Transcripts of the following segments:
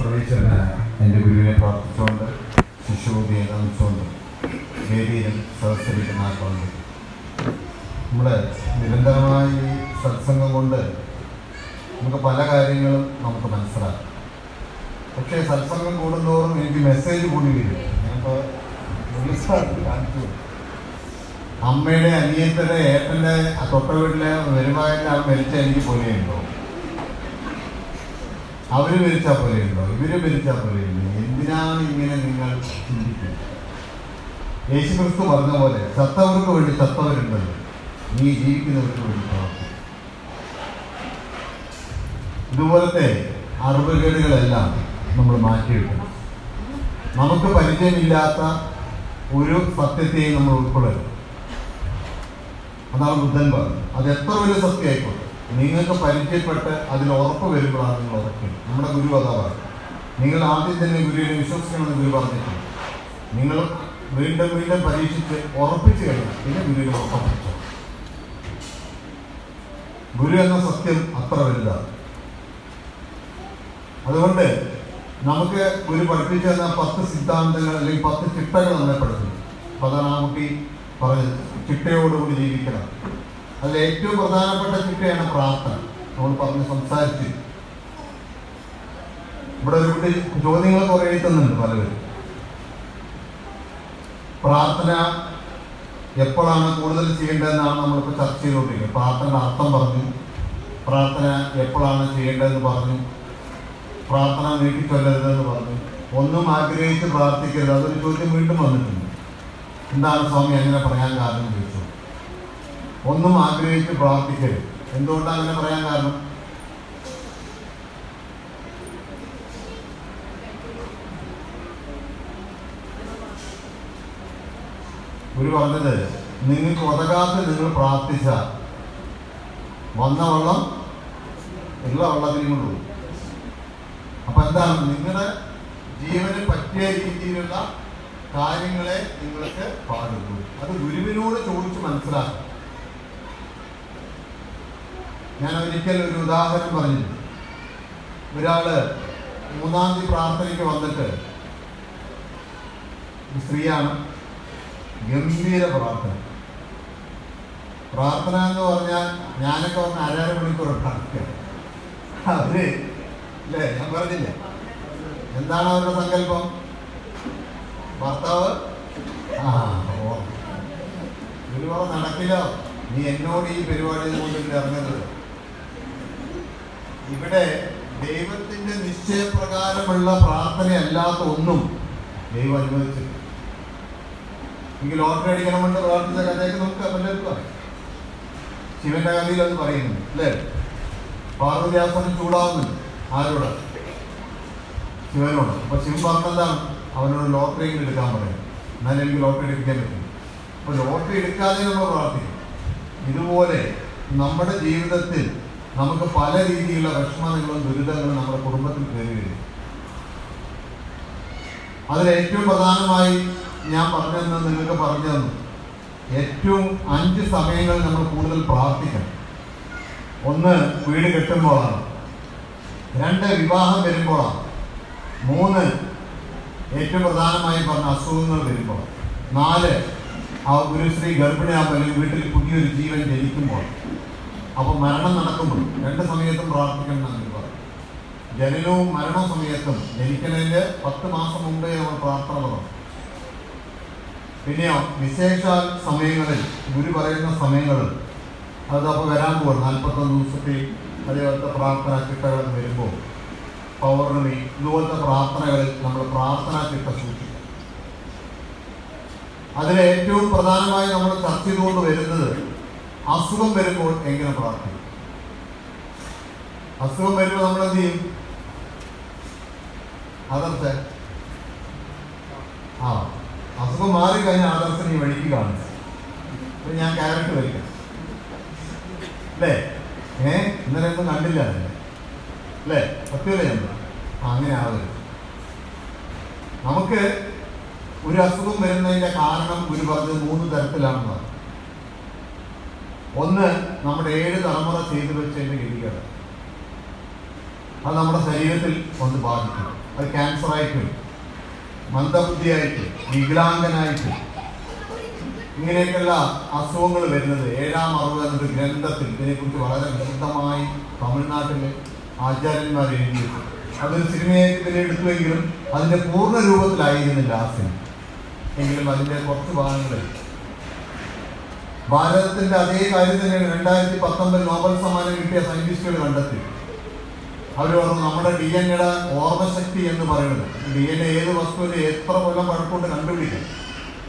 സർവീശ്വരനായ എൻ്റെ ഗുരുവിനെ പ്രാർത്ഥിച്ചുകൊണ്ട് ശിശുബോധിയെ നമിച്ചുകൊണ്ട് വേദിയിലും സദസ്സിലിരുന്നാക്കുന്നുണ്ട്. നമ്മൾ നിരന്തരമായ ഈ സത്സംഗം കൊണ്ട് നമുക്ക് പല കാര്യങ്ങളും നമുക്ക് മനസ്സിലാക്കാം. പക്ഷേ സത്സംഗം കൂടുന്തോറും എനിക്ക് മെസ്സേജ് കൂടി വരും. ഞാനിപ്പോൾ കാണിച്ചു, അമ്മയുടെ അനിയത്തിൻ്റെ ഏട്ടൻ്റെ തൊട്ട വീട്ടിലെ വരുമാനത്തെ ആ മരിച്ച എനിക്ക് പോലെയുണ്ടോ, അവർ മരിച്ചാൽ പോലെയുണ്ടോ, ഇവര് മരിച്ചാൽ പോലെയുണ്ടോ, എന്തിനാണ് ഇങ്ങനെ നിങ്ങൾ ചിന്തിക്കുന്നത്? യേശുക്രിസ്തു പറഞ്ഞ പോലെ ചത്തവർക്ക് വേണ്ടി ചത്തവരുണ്ടല്ലോ, നീ ജീവിക്കുന്നവർക്ക് വേണ്ടി പ്രവർത്തിക്കും. ഇതുപോലത്തെ അറിവുകേടുകളെല്ലാം നമ്മൾ മാറ്റിയെടുക്കണം. നമുക്ക് പരിചയമില്ലാത്ത ഒരു സത്യത്തെയും നമ്മൾ ഉൾക്കൊള്ളരുത്. അതാണ് ബുദ്ധൻ പറഞ്ഞത്. അത് എത്ര വലിയ സത്യമായിക്കോട്ടെ, നിങ്ങൾക്ക് പരിചയപ്പെട്ട് അതിൽ ഉറപ്പ് വരുമ്പോഴാണ് നിങ്ങൾ ഉറക്കുന്നത്. നമ്മുടെ ഗുരു അതാ പറഞ്ഞു, നിങ്ങൾ ആദ്യം തന്നെ ഗുരുവിനെ വിശ്വസിക്കണമെന്ന് ഗുരു പറഞ്ഞിട്ടുണ്ട്. നിങ്ങൾ വീണ്ടും വീണ്ടും പരീക്ഷിച്ച് ഉറപ്പിച്ചു കഴിഞ്ഞാൽ പിന്നെ ഗുരുവിനെ ഉറപ്പിച്ചു. ഗുരു എന്ന സത്യം അത്ര വലുതാണ്. അതുകൊണ്ട് നമുക്ക് ഗുരു പഠിപ്പിച്ചു തന്ന 10 സിദ്ധാന്തങ്ങൾ അല്ലെങ്കിൽ 10 ചിട്ടകൾ നമ്മളെ പഠിപ്പിച്ചു. പതനാമുട്ടി പറഞ്ഞത് ചിട്ടയോടുകൂടി ജീവിക്കണം. അതിൽ ഏറ്റവും പ്രധാനപ്പെട്ട ചിട്ടയാണ് പ്രാർത്ഥന. നമ്മൾ പറഞ്ഞ് സംസാരിച്ച് ഇവിടെ ഒരു കുട്ടി ചോദ്യങ്ങൾ കുറെ എഴുതുന്നുണ്ട് പലവരും. പ്രാർത്ഥന എപ്പോഴാണ് കൂടുതൽ ചെയ്യേണ്ടതെന്നാണ് നമ്മളിപ്പോൾ ചർച്ച ചെയ്തുകൊണ്ടിരിക്കുന്നത്. പ്രാർത്ഥനയുടെ അർത്ഥം പറഞ്ഞു, പ്രാർത്ഥന എപ്പോഴാണ് ചെയ്യേണ്ടതെന്ന് പറഞ്ഞു, പ്രാർത്ഥന നീട്ടിക്കൊല്ലരുതെന്ന് പറഞ്ഞു, ഒന്നും ആഗ്രഹിച്ച് പ്രാർത്ഥിക്കരുത്. അതൊരു ചോദ്യം വീണ്ടും വന്നിട്ടുണ്ട്. എന്താണ് സ്വാമി അങ്ങനെ പറയാൻ കാരണം ചോദിച്ചു. ഒന്നും ആഗ്രഹിച്ച് പ്രാർത്ഥിക്കരുത്. എന്തുകൊണ്ടാണ് അങ്ങനെ പറയാൻ കാരണം? ഗുരു പറഞ്ഞത്, നിങ്ങൾക്ക് ഉതകാത്ത നിങ്ങൾ പ്രാർത്ഥിച്ച വന്ന വെള്ളം എല്ലാ വെള്ളത്തിലും കൊണ്ടുപോകും. അപ്പൊ എന്താണ്, നിങ്ങളുടെ ജീവന് പറ്റിയ രീതിയിലുള്ള കാര്യങ്ങളെ നിങ്ങൾക്ക് പാടുള്ളൂ. അത് ഗുരുവിനോട് ചോദിച്ച് മനസ്സിലാക്കും. ഞാൻ ഒരിക്കൽ ഒരു ഉദാഹരണം പറഞ്ഞിട്ടുണ്ട്. ഒരാള് 3-ാം തീയതി പ്രാർത്ഥനയ്ക്ക് വന്നിട്ട്, സ്ത്രീയാണ്, ഗംഭീര പ്രാർത്ഥന എന്ന് പറഞ്ഞാൽ ഞാനൊക്കെ വന്ന് 1.5 മണിക്കൂർ പ്രാർത്ഥിക്കുക. അവര് അല്ലേ, ഞാൻ പറഞ്ഞില്ലേ, എന്താണ് അവരുടെ സങ്കല്പം? ഭർത്താവ് ഒരുപാട് നടക്കില്ല, നീ എന്നോട് ഈ പരിപാടിയിൽ കൊണ്ട് ഇറങ്ങരുത്. ഇവിടെ ദൈവത്തിന്റെ നിശ്ചയപ്രകാരമുള്ള പ്രാർത്ഥനയല്ലാത്ത ഒന്നും ദൈവം അനുവദിച്ചില്ല. എനിക്ക് ലോട്ടറി അടിക്കണമെന്ന് പ്രാർത്ഥിച്ച കഥയൊക്കെ നമുക്ക് എല്ലാവർക്കും അറിയാം. ശിവന്റെ കഥയിൽ അത് പറയുന്നുണ്ട് അല്ലേ? പാർവതിദാസന് ചൂടാവുന്നുണ്ട്. ആരോട്? ശിവനോട്. അപ്പൊ ശിവൻ പറഞ്ഞെന്താണ്? അവനോട് ലോട്ടറി എടുക്കാൻ പറയും, എന്നാലും എനിക്ക് ലോട്ടറി എടുക്കാൻ പറ്റും. അപ്പൊ ലോട്ടറി എടുക്കാതെ നമ്മൾ പ്രാർത്ഥിക്കും. ഇതുപോലെ നമ്മുടെ ജീവിതത്തിൽ നമുക്ക് പല രീതിയിലുള്ള വിഷമങ്ങളും ദുരിതങ്ങളും നമ്മുടെ കുടുംബത്തിൽ കയറി വരും. അതിൽ ഏറ്റവും പ്രധാനമായി ഞാൻ പറഞ്ഞതെന്ന് നിങ്ങൾക്ക് പറഞ്ഞു തന്നു. ഏറ്റവും 5 സമയങ്ങൾ നമ്മൾ കൂടുതൽ പ്രാർത്ഥിക്കണം. 1 വീട് കെട്ടുമ്പോഴാണ്, 2 വിവാഹം വരുമ്പോഴാണ്, 3 ഏറ്റവും പ്രധാനമായി പറഞ്ഞ അസുഖങ്ങൾ വരുമ്പോൾ, 4 ആ ഗുരുശ്രീ ഗർഭിണിയാകുമ്പോൾ അല്ലെങ്കിൽ വീട്ടിൽ പുതിയൊരു ജീവൻ ജനിക്കുമ്പോൾ, അപ്പോൾ മരണം നടക്കുമ്പോൾ 2 സമയത്തും പ്രാർത്ഥിക്കണം എന്നാണ് പറയും. ജനനവും മരണ സമയത്തും, ജനിക്കുന്നതിൻ്റെ 10 മാസം മുമ്പേ നമ്മൾ പ്രാർത്ഥന തുടങ്ങും. പിന്നെയോ വിശേഷാൽ സമയങ്ങളിൽ, ഗുരു പറയുന്ന സമയങ്ങളിൽ, അതപ്പോൾ വരാൻ പോകും 41 ദിവസത്തിൽ അതേപോലത്തെ പ്രാർത്ഥന ചിട്ടകൾ വരുമ്പോൾ, പൗർണമി, ഇതുപോലത്തെ പ്രാർത്ഥനകളിൽ നമ്മൾ പ്രാർത്ഥനാ ചിട്ട സൂക്ഷിക്കും. അതിൽ ഏറ്റവും പ്രധാനമായി നമ്മൾ ചർച്ച ചെയ്തുകൊണ്ട് വരുന്നത് അസുഖം വരുമ്പോൾ എങ്ങനെ പ്രാർത്ഥിക്കും. അസുഖം വരുമ്പോൾ നമ്മൾ എന്ത് ചെയ്യും? ആദർശ അസുഖം മാറിക്കഴിഞ്ഞാൽ ആദർശം ഈ വഴിക്ക് കാണിച്ചു. ഞാൻ ക്യാരറ്റ് വയ്ക്കാം അല്ലേ? ഇന്നലെ ഒന്നും കണ്ടില്ല അല്ലേ? സത്യമല്ലേ? അങ്ങനെ ആവരുത്. നമുക്ക് ഒരു അസുഖം വരുന്നതിന്റെ കാരണം ഗുരു പറഞ്ഞത് 3 തരത്തിലാണെന്ന് പറഞ്ഞു. 1, നമ്മുടെ 7 തലമുറ ചെയ്തു വെച്ചതിന്റെ ഗതികേട്. അത് നമ്മുടെ ശരീരത്തിൽ ഒന്ന് ബാധിക്കും. അത് ക്യാൻസറായിട്ടും മന്ദബുദ്ധിയായിട്ടും വികലാംഗനായിട്ടും ഇങ്ങനെയൊക്കെയുള്ള അസുഖങ്ങൾ വരുന്നത് 7-ാം അറിവ് എന്നൊരു ഗ്രന്ഥത്തിൽ ഇതിനെക്കുറിച്ച് വളരെ വിശദമായി തമിഴ്നാട്ടിലെ ആചാര്യന്മാർ എഴുതിയിട്ട് അതൊരു സിനിമയായിട്ട് എടുത്തുവെങ്കിലും അതിൻ്റെ പൂർണ്ണ രൂപത്തിലായിരുന്നില്ല ആ സിനിമ. എങ്കിലും അതിൻ്റെ കുറച്ച് ഭാഗങ്ങളിൽ ഭാരതത്തിൻ്റെ അതേ കാര്യം തന്നെയാണ് 2019 നോബൽ സമ്മാനം കിട്ടിയ സയന്റിസ്റ്റുകൾ കണ്ടെത്തി. അവർ പറഞ്ഞു നമ്മുടെ DNA ഓർമ്മശക്തി എന്ന് പറയുന്നത് DNA ഏത് വസ്തുവിൻ്റെ എത്ര കൊല്ലം പഴക്കൊണ്ട് കണ്ടുപിടിക്കും.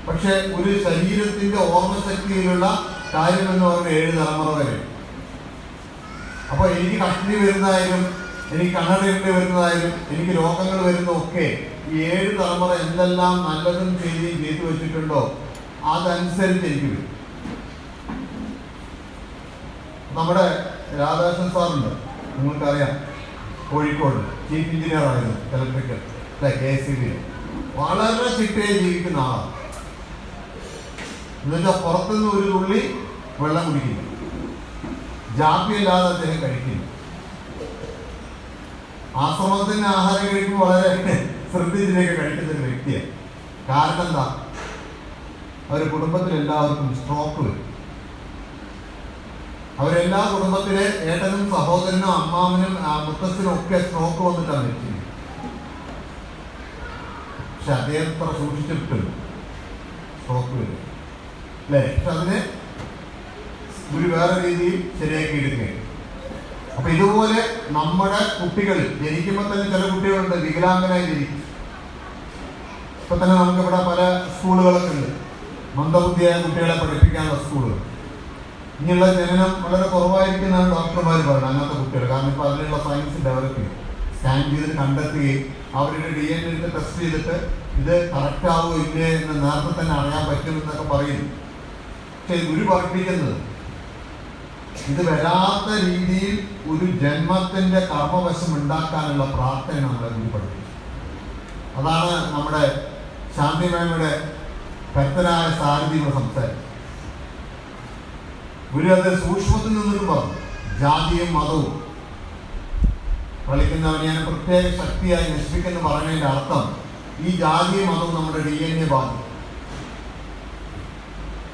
പക്ഷെ ഒരു ശരീരത്തിന്റെ ഓർമ്മശക്തിയിലുള്ള കാര്യം എന്ന് പറയുന്നത് 7 തലമുറ വരെ. അപ്പൊ എനിക്ക് കഷ്ടി വരുന്നതായാലും എനിക്ക് കണ്ണടയിട്ട് വരുന്നതായാലും എനിക്ക് രോഗങ്ങൾ വരുന്നതൊക്കെ ഈ 7 തലമുറ എന്തെല്ലാം നല്ലതും ചെയ്തു വെച്ചിട്ടുണ്ടോ അതനുസരിച്ച് എനിക്ക് വരും. നമ്മുടെ രാധാകൃഷ്ണൻ സാറുണ്ട്, നിങ്ങൾക്കറിയാം, കോഴിക്കോട് ചീഫ് എഞ്ചിനീയർ ആയിരുന്നു ഇലക്ട്രിക്കൽ KSEB. വളരെ ചിട്ടയെ ജീവിക്കുന്ന ആളാണ്. എന്നുവെച്ചാൽ പുറത്തുനിന്ന് ഒരു തുള്ളി വെള്ളം കുടിക്കില്ല, ജാതിയല്ലാതെ അദ്ദേഹം കഴിക്കില്ല. ആശ്രമത്തിന് ആഹാരം കഴിക്കുമ്പോൾ വളരെ ശ്രദ്ധിച്ചിലേക്ക് കഴിക്കുന്ന ഒരു വ്യക്തിയാണ്. കാരണം എന്താ? അവരുടെ കുടുംബത്തിൽ എല്ലാവർക്കും സ്ട്രോക്ക് വരും. അവരെല്ലാ കുടുംബത്തിലെ ഏട്ടനും സഹോദരനും അമ്മാവനും മുത്തച്ഛനും ഒക്കെ സ്ട്രോക്ക് വന്നിട്ടാണ് മരിച്ചത്. പക്ഷെ അദ്ദേഹം ഇത്ര സൂക്ഷിച്ചിട്ടും സ്ട്രോക്ക് വരും അല്ലേ? പക്ഷെ അതിനെ ഒരു വേറെ രീതിയിൽ ശരിയാക്കി എടുക്കുകയാണ്. അപ്പൊ ഇതുപോലെ നമ്മുടെ കുട്ടികളിൽ ജനിക്കുമ്പോൾ തന്നെ ചില കുട്ടികളുണ്ട് വികലാംഗനായി ജനിക്കും. ഇപ്പൊ തന്നെ നമുക്കിവിടെ പല സ്കൂളുകളൊക്കെ ഉണ്ട് മന്ദബുദ്ധിയായ കുട്ടികളെ പഠിപ്പിക്കാനുള്ള സ്കൂളുകൾ. ഇനിയുള്ള ജനനം വളരെ കുറവായിരിക്കുന്നതാണ് ഡോക്ടർമാർ പറയുന്നത് അങ്ങനത്തെ കുട്ടികൾ. കാരണം ഇപ്പൊ അതിനുള്ള സയൻസ് ഡെവലപ്പ് ചെയ്യും, സ്കാൻ ചെയ്തിട്ട് കണ്ടെത്തുകയും അവരുടെ DNA എടുത്ത് ടെസ്റ്റ് ചെയ്തിട്ട് ഇത് കറക്റ്റ് ആവുമോ ഇല്ലേ എന്ന് നേരത്തെ തന്നെ അറിയാൻ പറ്റുമെന്നൊക്കെ പറയുന്നു. പക്ഷെ ഗുരു പഠിപ്പിക്കുന്നത് ഇത് വരാത്ത രീതിയിൽ ഒരു ജന്മത്തിന്റെ കർമ്മവശം ഉണ്ടാക്കാനുള്ള പ്രാർത്ഥന നമ്മളെ ഗുരു പഠിപ്പിച്ചു. അതാണ് നമ്മുടെ ശാന്തിമേമയുടെ കർത്തനായ സാരഥിയുടെ സംസാരം. ഗുരു അത് സൂക്ഷ്മത്തിൽ നിന്നിട്ട് പറഞ്ഞു. ജാതിയും മതവും കളിക്കുന്നവനെ ഞാൻ പ്രത്യേക ശക്തിയായി നശിപ്പിക്കുന്ന പറഞ്ഞതിന്റെ അർത്ഥം ഈ ജാതിയും മതവും നമ്മുടെ DNA ബാധിക്കും.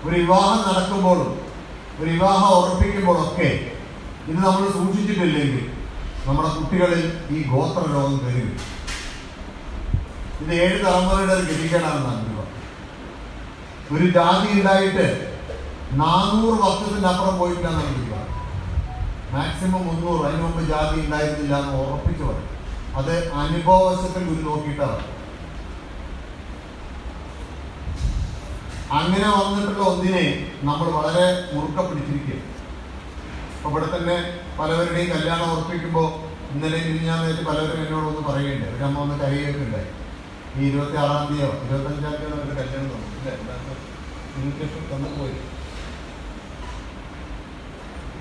ഒരു വിവാഹം നടക്കുമ്പോഴും ഒരു വിവാഹം ഉറപ്പിക്കുമ്പോഴൊക്കെ ഇത് നമ്മൾ സൂക്ഷിച്ചിട്ടില്ലെങ്കിൽ നമ്മുടെ കുട്ടികളിൽ ഈ ഗോത്ര രോഗം കയറി. ഇത് 7 തലമുറയുടെ ഒരു ഗതികേടാണെന്നാണ് ഒരു ജാതി ഉണ്ടായിട്ട് 400 വർഷത്തിന്റെ അപ്പുറം പോയിട്ടില്ല എന്നാണ് വിചാരം. മാക്സിമം 300, അതിന് മുമ്പ് ജാതി ഉണ്ടായിരുന്നില്ല എന്ന് ഉറപ്പിച്ചു പറയും. അത് അനുഭവവശത്തിൽ ഗുരു നോക്കിയിട്ടാണ്. അങ്ങനെ വന്നിട്ടുള്ള ഒന്നിനെ നമ്മൾ വളരെ മുറുക്ക പിടിച്ചിരിക്കുക. അപ്പൊ ഇവിടെ തന്നെ പലവരുടെയും കല്യാണം ഉറപ്പിക്കുമ്പോൾ ഇന്നലെ മിനിഞ്ഞാന്നേറ്റ് പലവരും എന്നോട് ഒന്ന് പറയുകയുണ്ട്. ഒരു അമ്മ ഒന്ന് കരയൊക്കെ ഉണ്ടായി. ഈ 26-ാം തീയതിയോ 25-ാം തീയതിയോ അവരുടെ കല്യാണം തന്നു പോയി.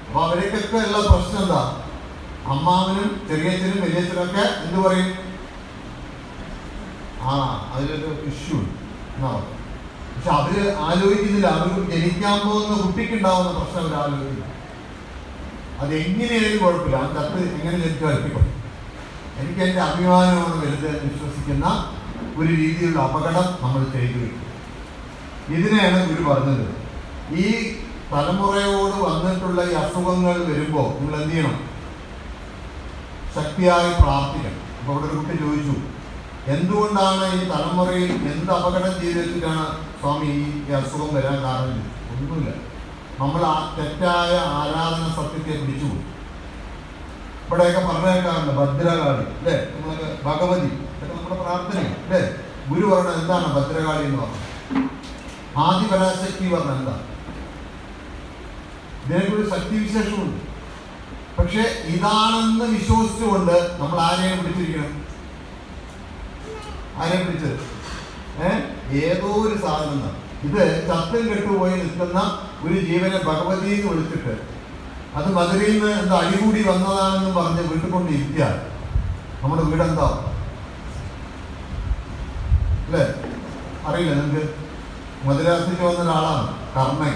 അപ്പൊ അവർക്കൊക്കെ ഉള്ള പ്രശ്നം എന്താ? അമ്മാവനും ചെറിയച്ഛനും വലിയച്ഛനും ഒക്കെ എന്ത് പറയും? അതിലൊരു ഇഷ്യൂ എന്നാ പറയും. പക്ഷെ അവര് ആലോചിക്കുന്നില്ല, അവർക്ക് ജനിക്കാൻ പോകുന്ന കുട്ടിക്കുണ്ടാവുന്ന പ്രശ്നം അവർ ആലോചിക്കില്ല. അത് എങ്ങനെയായാലും കുഴപ്പമില്ല, അവൻ കത്ത് എങ്ങനെ ജനിച്ചു വരട്ടിക്കൊള്ളു, എനിക്ക് എൻ്റെ അഭിമാനമാണ് വലുത് വിശ്വസിക്കുന്ന ഒരു രീതിയിലുള്ള അപകടം നമ്മൾ ചെയ്തു വയ്ക്കും. ഇതിനെയാണ് ഗുരു പറഞ്ഞത്. ഈ തലമുറയോട് വന്നിട്ടുള്ള ഈ അസുഖങ്ങൾ വരുമ്പോൾ നിങ്ങൾ എന്ത് ചെയ്യണം? ശക്തിയായി പ്രാർത്ഥിക്കണം. അപ്പൊ ഇവിടെ ഒരു കുട്ടി ചോദിച്ചു, എന്തുകൊണ്ടാണ് ഈ തലമുറയിൽ എന്ത് അപകടം ചെയ്ത് വെച്ചിട്ടാണ് സ്വാമി ഈ അസുഖം വരാൻ കാരണം? ഒന്നുമില്ല, നമ്മൾ ആ തെറ്റായ ആരാധന സത്യത്തെ പിടിച്ചുപോയി. ഇവിടെയൊക്കെ പറഞ്ഞു കേൾക്കാറുണ്ട് ഭദ്രകാളി അല്ലേ, നമ്മളൊക്കെ ഭഗവതി, ഇതൊക്കെ നമ്മുടെ പ്രാർത്ഥനയാണ് അല്ലേ. ഗുരു പറഞ്ഞത് എന്താണ് ഭദ്രകാളി എന്ന് പറഞ്ഞത്? ആദിപരാശക്തി പറഞ്ഞ എന്താ? ഇതിനൊരു ശക്തിവിശേഷമുണ്ട്. പക്ഷെ ഇതാണെന്ന് വിശ്വസിച്ചുകൊണ്ട് നമ്മൾ ആരെയും പിടിച്ചിരിക്കണം? ആരെയും പിടിച്ചത് ഏതോ ഒരു സാധനം. ഇത് ചത്തും കെട്ടുപോയി നിൽക്കുന്ന ഒരു ജീവനെ ഭഗവതി എന്ന് വിളിച്ചിട്ട് അത് മധുരയിൽ നിന്ന് എന്താ അടികൂടി വന്നതാണെന്ന് പറഞ്ഞ് വിട്ടുകൊണ്ടിരിക്കാൻ നമ്മുടെ വീടെന്താ അല്ലേ? അറിയില്ല നിങ്ങൾക്ക്? മധുരാസിക്ക് വന്ന ഒരാളാണ് കർണൻ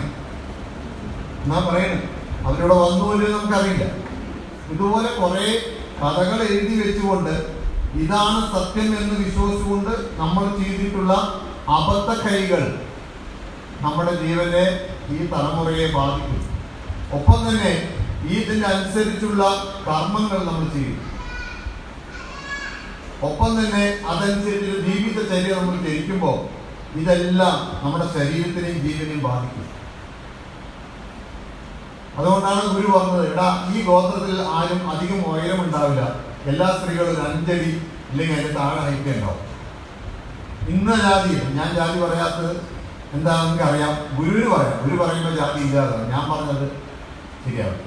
എന്നാ പറയുന്നത്. അവരിവിടെ വന്നുപോലും നമുക്കറിയില്ല. ഇതുപോലെ കുറെ കഥകൾ എഴുതി വെച്ചുകൊണ്ട് ഇതാണ് സത്യം എന്ന് വിശ്വസിച്ചുകൊണ്ട് നമ്മൾ ചെയ്തിട്ടുള്ള അബദ്ധ കൈകൾ നമ്മുടെ ജീവനെ, ഈ തലമുറയെ ബാധിക്കും. ഒപ്പം തന്നെ ഇതിന്റെ അനുസരിച്ചുള്ള കർമ്മങ്ങൾ നമ്മൾ ചെയ്യും. ഒപ്പം തന്നെ അതനുസരിച്ച് ജീവിതചര്യ നമ്മൾ ജയിക്കുമ്പോൾ ഇതെല്ലാം നമ്മുടെ ശരീരത്തിനെയും ജീവനെയും ബാധിക്കും. അതുകൊണ്ടാണ് ഗുരു പറഞ്ഞത്, എടാ ഈ ഗോത്രത്തിൽ ആരും അധികം ഉയരം ഉണ്ടാവില്ല, എല്ലാ സ്ത്രീകളും ഒരു 5 അടി ഇല്ലെങ്കിൽ അതിന്റെ താഴെ ഹൈറ്റ് ഉണ്ടാവും. ഇന്ന ജാതിയിൽ, ഞാൻ ജാതി പറയാത്തത് എന്താണെന്ന് എനിക്ക് അറിയാം, ഗുരുവിന് പറയാം. ഗുരു പറയുമ്പോൾ ജാതി ഇല്ലാതാണ്. ഞാൻ പറഞ്ഞത് ശരിയാവും.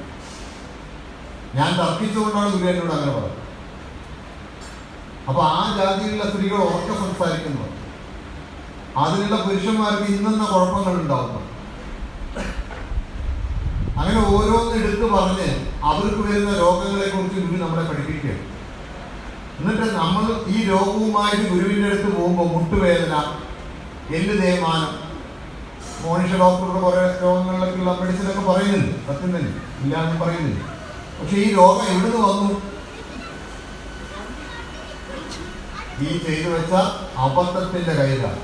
ഞാൻ തർക്കിച്ചുകൊണ്ടാണ് ഗുരു എന്നോട് അങ്ങനെ പറഞ്ഞത്. അപ്പൊ ആ ജാതിയിലുള്ള സ്ത്രീകൾ ഉറക്കെ സംസാരിക്കുന്നു, അതിലുള്ള പുരുഷന്മാർക്ക് ഇന്നെന്ന കുഴപ്പങ്ങൾ ഉണ്ടാവുന്നു. അങ്ങനെ ഓരോന്ന് എടുത്തു പറഞ്ഞ് അവർക്ക് വരുന്ന രോഗങ്ങളെ കുറിച്ച് ഗുരു നമ്മളെ പഠിപ്പിക്കുക. എന്നിട്ട് നമ്മൾ ഈ രോഗവുമായിട്ട് ഗുരുവിൻ്റെ അടുത്ത് പോകുമ്പോൾ മുട്ടുവേദന, എല്ല് തേയ്മാനം, മോണിഷ ഡോക്ടറുടെ കുറെ രോഗങ്ങളിലേക്കുള്ള മെഡിസിനൊക്കെ പറയുന്നുണ്ട്, സത്യം തന്നെ ഇല്ലാന്നും പറയുന്നില്ല. പക്ഷെ ഈ രോഗം എവിടുന്ന് വന്നു? ഈ ചെയ്തു വെച്ച അബദ്ധത്തിന്റെ കയ്യിലാണ്.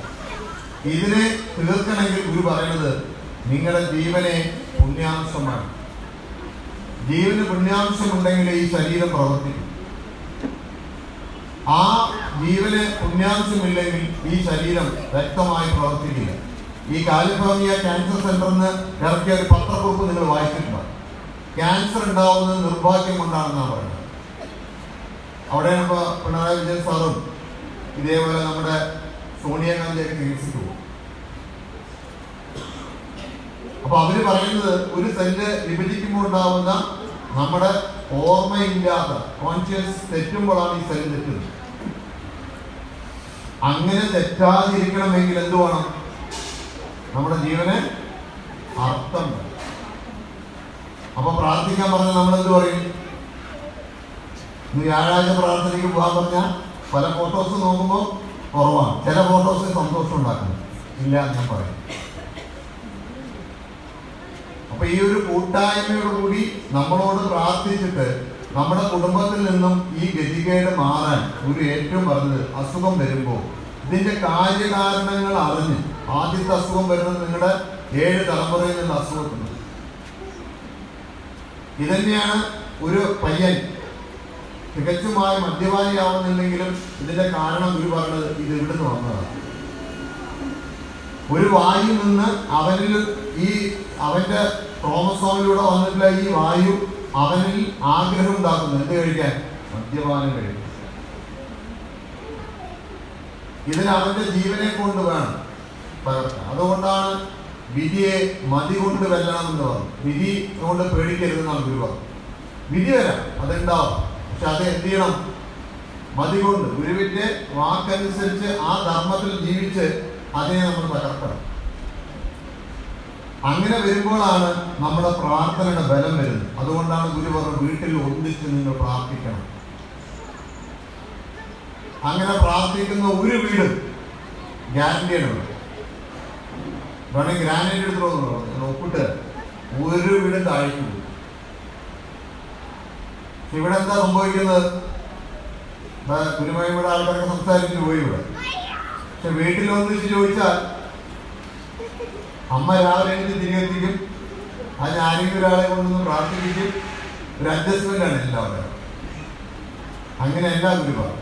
ഇതിനെ തീർക്കണമെങ്കിൽ ഗുരു പറയുന്നത് നിങ്ങളുടെ ജീവനെ പുണ്യാംശമാണ്. ജീവന് പുണ്യാംശമുണ്ടെങ്കിൽ ഈ ശരീരം പ്രവർത്തിക്കും. ആ ജീവന് പുണ്യാംശമില്ലെങ്കിൽ ഈ ശരീരം വ്യക്തമായി പ്രവർത്തിക്കില്ല. ഈ കാലിഫോർണിയ ക്യാൻസർ സെന്ററിന് ഇറക്കിയ ഒരു പത്രക്കുറിപ്പ് നിങ്ങൾ വായിച്ചിട്ടുണ്ടാവും. ക്യാൻസർ ഉണ്ടാവുന്നത് നിർഭാഗ്യം കൊണ്ടാണെന്നാണ് പറയുന്നത്. അവിടെയാണ് ഇപ്പോൾ പിണറായി വിജയൻ സാറും ഇതേപോലെ നമ്മുടെ സോണിയാഗാന്ധിയൊക്കെ ചികിത്സിച്ചു പോകും. അപ്പൊ അവര് പറയുന്നത് ഒരു സെല്ല് വിഭജിക്കുമ്പോൾ ഉണ്ടാവുന്ന നമ്മുടെ ഓർമ്മയില്ലാത്ത കോൺഷ്യസ് തെറ്റുമ്പോഴാണ് ഈ സെല്ല് തെറ്റുന്നത്. അങ്ങനെ തെറ്റാതിരിക്കണമെങ്കിൽ എന്ത് വേണം? നമ്മുടെ ജീവന് അർത്ഥം. അപ്പൊ പ്രാർത്ഥിക്കാൻ പറഞ്ഞാൽ നമ്മൾ എന്ത് പറയും? വ്യാഴാഴ്ച പ്രാർത്ഥനയ്ക്ക് പോകാൻ പറഞ്ഞാൽ പല ഫോട്ടോസ് നോക്കുമ്പോൾ കുറവാണ്, ചില ഫോട്ടോസ് സന്തോഷം ഉണ്ടാക്കുന്നു ഇല്ല ഞാൻ പറയും. അപ്പൊ ഈ ഒരു കൂട്ടായ്മയോടുകൂടി നമ്മളോട് പ്രാർത്ഥിച്ചിട്ട് നമ്മുടെ കുടുംബത്തിൽ നിന്നും ഈ ഗതികേട് മാറാൻ ഒരു ഏറ്റവും പറഞ്ഞത്, അസുഖം വരുമ്പോൾ ഇതിന്റെ കാര്യകാരണങ്ങൾ അറിഞ്ഞ്, ആദ്യത്തെ അസുഖം വരുന്നത് നിങ്ങളുടെ 7 തലമുറയിൽ നിന്ന് അസുഖത്തിന്. ഇതന്നെയാണ് ഒരു പയ്യൻ തികച്ചുമായി മദ്യപാനിയാവുന്നില്ലെങ്കിലും ഇതിന്റെ കാരണം ഗുരു പറഞ്ഞത് ഇത് ഇവിടുന്ന് വന്നതാണ്. ഒരു വായു നിന്ന് അവനിൽ ഈ അവന്റെ ക്രോമസോമിലൂടെ വന്നിട്ടുള്ള ഈ വായു അവനിൽ ആഗ്രഹം ഉണ്ടാക്കുന്നു. എന്ത് കഴിക്കാൻ? മദ്യപാനം കഴിക്കും. ഇതിന് അവന്റെ ജീവനെ കൊണ്ട് വേണം പകർത്താൻ. അതുകൊണ്ടാണ് വിധിയെ മതി കൊണ്ട് വെല്ലണം എന്ന് പറഞ്ഞു. വിധി കൊണ്ട് പേടിക്കരുതെന്നാണ് ഗുരു പറഞ്ഞു. വിധി വരാം, അതുണ്ടാവും, പക്ഷെ അത് എന്ത് ചെയ്യണം? മതി കൊണ്ട്, ഗുരുവിന്റെ വാക്കനുസരിച്ച് ആ ധർമ്മത്തിൽ ജീവിച്ച് അതിനെ നമ്മൾ തകർക്കണം. അങ്ങനെ വരുമ്പോഴാണ് നമ്മുടെ പ്രാർത്ഥനയുടെ ബലം വരുന്നത്. അതുകൊണ്ടാണ് ഗുരു പറഞ്ഞ വീട്ടിൽ ഒന്നിച്ച് നിങ്ങൾ പ്രാർത്ഥിക്കണം. അങ്ങനെ പ്രാർത്ഥിക്കുന്ന ഒരു വീടും ഗ്യാരണ്ടിയാണ്. വേണമെങ്കിൽ ഗ്രാനൈറ്റ് എടുത്തിട്ടുള്ളൂ ഒപ്പിട്ട് ഒരു വീടും താഴേക്ക്. ഇവിടെ എന്താ സംഭവിക്കുന്നത്? ഗുരുമയുടെ ആൾക്കാരൊക്കെ സംസാരിച്ചു പോയി ഇവിടെ. പക്ഷെ വീട്ടിൽ ഒന്നിച്ച് ചോദിച്ചാൽ അമ്മ രാവിലെ എനിക്ക് തിരികെത്തിക്കും, അതിന് ആരെങ്കിലും ഒരാളെ കൊണ്ടൊന്ന് പ്രാർത്ഥിപ്പിക്കും. ഒരു അഡ്ജസ്റ്റ്മെന്റ് ആണ് എല്ലാവരും. അങ്ങനെ എല്ലാ ഗുരുവാണ്.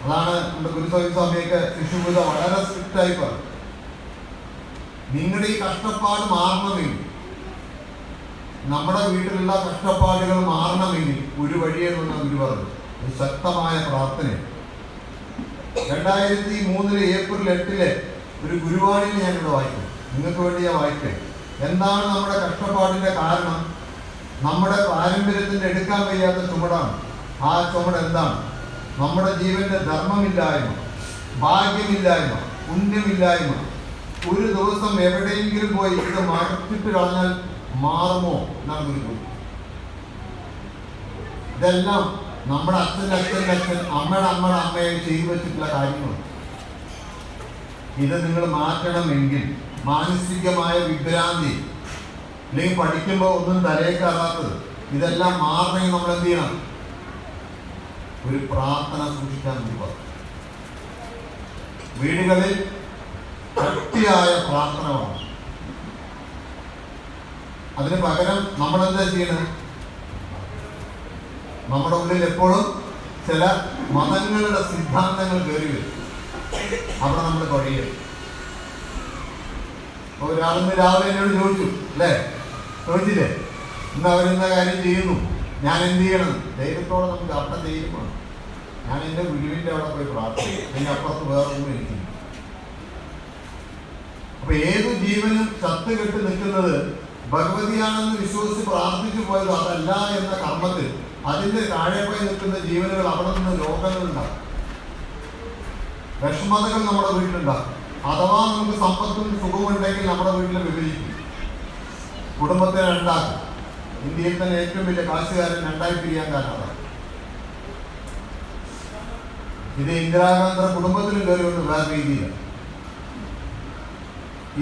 അതാണ് നമ്മുടെ ഗുരുസ്വാമി സ്വാമിയൊക്കെ ശിശുപൂജ വളരെ സ്ട്രിക്റ്റ് ആയി പറഞ്ഞു. നിങ്ങളുടെ ഈ കഷ്ടപ്പാട് മാറണമെങ്കിൽ, നമ്മുടെ വീട്ടിലുള്ള കഷ്ടപ്പാടുകൾ മാറണമെങ്കിൽ ഒരു വഴിയെന്ന് ഗുരു പറഞ്ഞു. ഒരു ശക്തമായ പ്രാർത്ഥന. 2003 ഏപ്രിൽ 8 ഒരു ഗുരുവാണിയിൽ ഞാനിവിടെ വായിക്കും. നിങ്ങൾക്ക് വേണ്ടി ഞാൻ വായിക്കേ. എന്താണ് നമ്മുടെ കഷ്ടപ്പാടിന്റെ കാരണം? നമ്മുടെ പാരമ്പര്യത്തിന്റെ എടുക്കാൻ വയ്യാത്ത ചുമടാണ്. ആ ചുമട് എന്താണ്? നമ്മുടെ ജീവന്റെ ധർമ്മമില്ലായ്മ, ഭാഗ്യമില്ലായ്മ, പുണ്യമില്ലായ്മ. ഒരു ദിവസം എവിടെയെങ്കിലും പോയി ഇത് മാറ്റിട്ട് കളഞ്ഞാൽ മാറുമോ എന്നാണ് ഗുരു. ഇതെല്ലാം നമ്മുടെ അച്ഛൻ്റെ അച്ഛൻ അമ്മയുടെ അമ്മയെ ചെയ്തു വെച്ചിട്ടുള്ള കാര്യങ്ങൾ. ഇത് നിങ്ങൾ മാറ്റണമെങ്കിൽ മാനസികമായ വിഭ്രാന്തി, അല്ലെങ്കിൽ പഠിക്കുമ്പോൾ ഒന്നും തലയിൽ കയറാത്തത്, ഇതെല്ലാം മാറണമെങ്കിൽ നമ്മൾ എന്ത് ചെയ്യണം? ഒരു പ്രാർത്ഥന സൂക്ഷിക്കാൻ വേണ്ടി പറഞ്ഞു. വീടുകളിൽ ശക്തിയായ പ്രാർത്ഥന വേണം. അതിന് പകരം നമ്മളെന്താ ചെയ്യണം? നമ്മുടെ ഉള്ളിൽ എപ്പോഴും ചില മതങ്ങളുടെ സിദ്ധാന്തങ്ങൾ കയറി വരും. അവിടെ നമ്മൾ കഴിയും. ഒരാളിന്ന് രാവിലെ എന്നോട് ചോദിച്ചു, അല്ലേ? ചോദിച്ചില്ലേ, ഇന്ന് അവരെന്ന കാര്യം ചെയ്യുന്നു, ഞാൻ എന്ത് ചെയ്യണം? ദൈവത്തോടെ നമുക്ക് അവിടെ ദൈവമാണ്. ഞാൻ എൻ്റെ ഗുരുവിൻ്റെ അവിടെ പോയി പ്രാർത്ഥിക്കും. അതിൻ്റെ അപ്പുറത്ത് വേറൊന്നും എനിക്കില്ല. അപ്പൊ ഏതു ജീവനും ചത്ത് കെട്ട് നിൽക്കുന്നത് ഭഗവതിയാണെന്ന് വിശ്വസിച്ച് പ്രാർത്ഥിച്ചു പോയത് അതല്ല എന്ന കർമ്മത്തിൽ അതിന്റെ താഴെ പോയി നിൽക്കുന്ന ജീവനുകൾ അവിടെ നിന്ന് രോഗങ്ങളുണ്ടാകും, വിഷമതകൾ നമ്മുടെ വീട്ടിലുണ്ടാകും. അഥവാ നമുക്ക് സമ്പത്തും സുഖവും ഉണ്ടെങ്കിൽ നമ്മുടെ വീട്ടിൽ വിഭജിക്കും, കുടുംബത്തെ രണ്ടാക്കും. ഇന്ത്യയിൽ തന്നെ ഏറ്റവും വലിയ കാശുകാരൻ രണ്ടായി പിരിയാൻ കാരണം ഇത് ഇന്ദിരാഗാന്ധിയുടെ കുടുംബത്തിലും കയറി വന്ന് വേറെ രീതിയിലാണ്.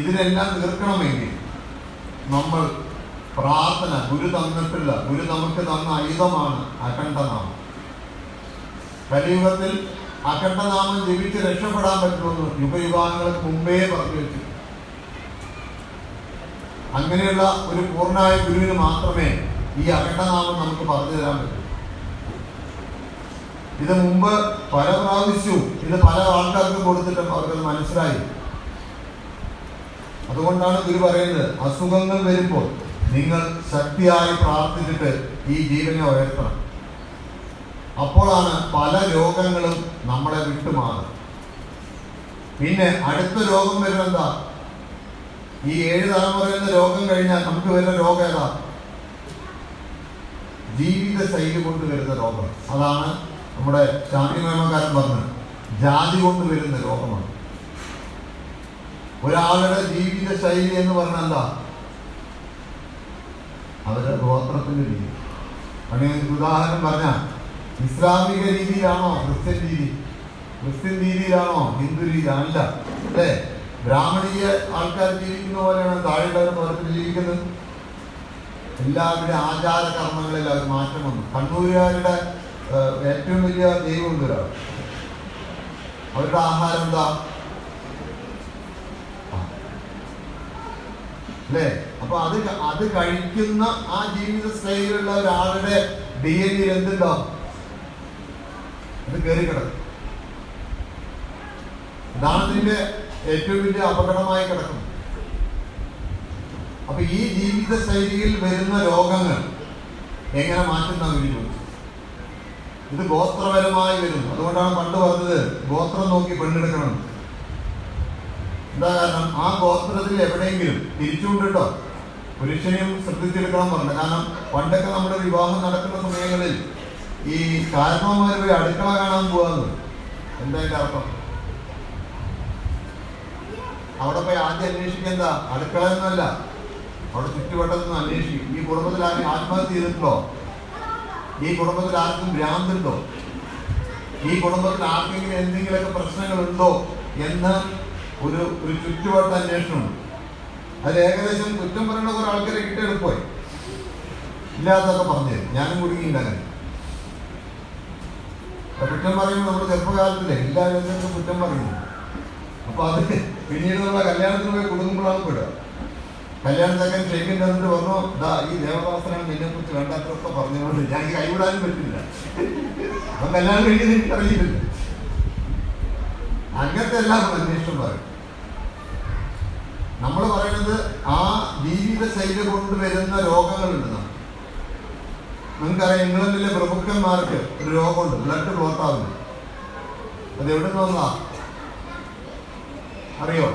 ഇതിനെല്ലാം തീർക്കണമെങ്കിൽ നമ്മൾ പ്രാർത്ഥന, ഗുരു തന്നിട്ടില്ല, ഗുരു നമുക്ക് തന്ന ആയുധമാണ് അഖണ്ഡനാമം. കലിയുഗത്തിൽ അഖണ്ഡനാമം ജപിച്ച് രക്ഷപ്പെടാൻ പറ്റുമെന്ന് യുഗയുഗാങ്ങൾക്ക് മുമ്പേ പറഞ്ഞു വെച്ചു. അങ്ങനെയുള്ള ഒരു പൂർണ്ണമായ ഗുരുവിന് മാത്രമേ ഈ അഖണ്ഡനാമം നമുക്ക് പറഞ്ഞു തരാൻ പറ്റൂ. ഇത് മുമ്പ് പല പ്രാവശ്യവും ഇത് പല ആൾക്കാർക്ക് കൊടുത്തിട്ടും അവർക്കത് മനസ്സിലായി. അതുകൊണ്ടാണ് ഗുരു പറയുന്നത്, അസുഖങ്ങൾ വരുമ്പോൾ നിങ്ങൾ ശക്തിയായി പ്രാർത്ഥിച്ചിട്ട് ഈ ജീവനെ ഉയർത്തണം. അപ്പോഴാണ് പല രോഗങ്ങളും നമ്മളെ വിട്ടുമാറും. പിന്നെ അടുത്ത രോഗം വരുന്നെന്താ? ഈ 7 തലമുറയിലെ രോഗം കഴിഞ്ഞാൽ നമുക്ക് വരുന്ന രോഗം ഏതാ? ജീവിത ശൈലി കൊണ്ട് വരുന്ന രോഗം. അതാണ് നമ്മുടെ ശാന്തി നിയമകാരൻ പറഞ്ഞത്, ജാതി കൊണ്ട് വരുന്ന രോഗമാണ്. ഒരാളുടെ ജീവിത ശൈലി എന്ന് പറഞ്ഞാൽ എന്താ? അവരുടെ ഗോത്രത്തിന്റെ രീതി. അങ്ങനെ ഉദാഹരണം പറഞ്ഞാൽ ഇസ്ലാമിക രീതിയിലാണോ ക്രിസ്ത്യൻ രീതി? ക്രിസ്ത്യൻ രീതിയിലാണോ ഹിന്ദു രീതി? അല്ല, അല്ലേ? ബ്രാഹ്മണീയ ആൾക്കാർ ജീവിക്കുന്ന പോലെയാണ് താഴെയുള്ളവർ മതത്തിൽ ജീവിക്കുന്നത്. എല്ലാവരുടെ ആചാര കർമ്മങ്ങളിൽ അവർ മാറ്റം വന്നു. കണ്ണൂരുകാരുടെ ഏറ്റവും വലിയ ദൈവമുണ്ട് ഒരാൾ. അവരുടെ ആഹാരം എന്താ? അല്ലേ? അപ്പൊ അത് കഴിക്കുന്ന ആ ജീവിത സ്റ്റൈലുള്ള ഒരാളുടെ DNA എന്തുണ്ടാവും? അത് കയറി കിടക്കും. ഇതാണ് ഇതിന്റെ ഏറ്റവും വലിയ അപകടമായി കിടക്കുന്നത്. അപ്പൊ ഈ ജീവിത ശൈലിയിൽ വരുന്ന രോഗങ്ങൾ എങ്ങനെ മാറ്റുന്ന വീഡിയോ? ഇത് ഗോത്രപരമായി വരുന്നു. അതുകൊണ്ടാണ് പണ്ട് പറഞ്ഞത് ഗോത്രം നോക്കി പെണ്ണെടുക്കണം. എന്താ കാരണം? ആ ഗോത്രത്തിൽ എവിടെയെങ്കിലും തിരിച്ചുകൊണ്ടിട്ടോ പുരുഷനെയും ശ്രദ്ധിച്ചെടുക്കണം പറഞ്ഞു. കാരണം പണ്ടൊക്കെ നമ്മുടെ വിവാഹം നടക്കുന്ന സമയങ്ങളിൽ ഈ കാരണവന്മാർ പോയി അടുക്കള കാണാൻ പോവാന്ന്. എന്താ അതിന്റെ അർത്ഥം? അവിടെ പോയി ആദ്യം അന്വേഷിക്കുക അടുക്കള എന്നല്ല, അവിടെ ചുറ്റുവട്ടത്തൊന്നും അന്വേഷിക്കും. ഈ കുടുംബത്തിൽ ആരും ആത്മഹത്യ ചെയ്തിട്ടുണ്ടോ? ഈ കുടുംബത്തിൽ ആർക്കും ഭ്രാന്തുണ്ടോ? ഈ കുടുംബത്തിൽ ആർക്കെങ്കിലും എന്തെങ്കിലുമൊക്കെ പ്രശ്നങ്ങളുണ്ടോ എന്ന് ഒരു ചുറ്റുവട്ട അന്വേഷണമുണ്ട്. അതിൽ ഏകദേശം കുറ്റം പറയുന്ന കുറെ ആൾക്കാരെ കിട്ടിയെടുപ്പോയി ഇല്ലാതൊക്കെ പറഞ്ഞു തരും. ഞാനും കുടുങ്ങിയിട്ടുണ്ടാകാൻ കുറ്റം പറയുമ്പോൾ നമ്മുടെ ചെറുപ്പകാലത്തിലെ എല്ലാവരും കുറ്റം പറയുന്നു. അപ്പൊ അത് പിന്നീട് നമ്മളെ കല്യാണത്തിന് പോയി കുടുങ്ങുമ്പോഴാണ് പെടുക. കല്യാണത്തൊക്കെ ഷെയ്ക്കിൻ്റെ വന്നിട്ട് പറഞ്ഞു, ഇതാ ഈ ദേവദാസനാണ് നിന്നെ കുറിച്ച് വേണ്ടാത്തൊക്കെ പറഞ്ഞതുകൊണ്ട് ഞാൻ കൈവിടാനും പറ്റില്ല. അപ്പൊ കല്യാണം കഴിക്കുന്നത് എനിക്ക് അറിയില്ല. അങ്ങനത്തെ എല്ലാം അന്വേഷണം പറയും. നമ്മൾ പറയുന്നത് ആ ജീവിത ശൈലി കൊണ്ടുവരുന്ന രോഗങ്ങളുണ്ട്. നിങ്ങൾക്കറിയാം, ഇംഗ്ലണ്ടിലെ പ്രമുഖന്മാർക്ക് ഒരു രോഗമുണ്ട്, ബ്ലഡ് ക്ലോട്ട് ആവുന്നു. അത് എവിടെ നിന്ന് വന്നാ അറിയോ?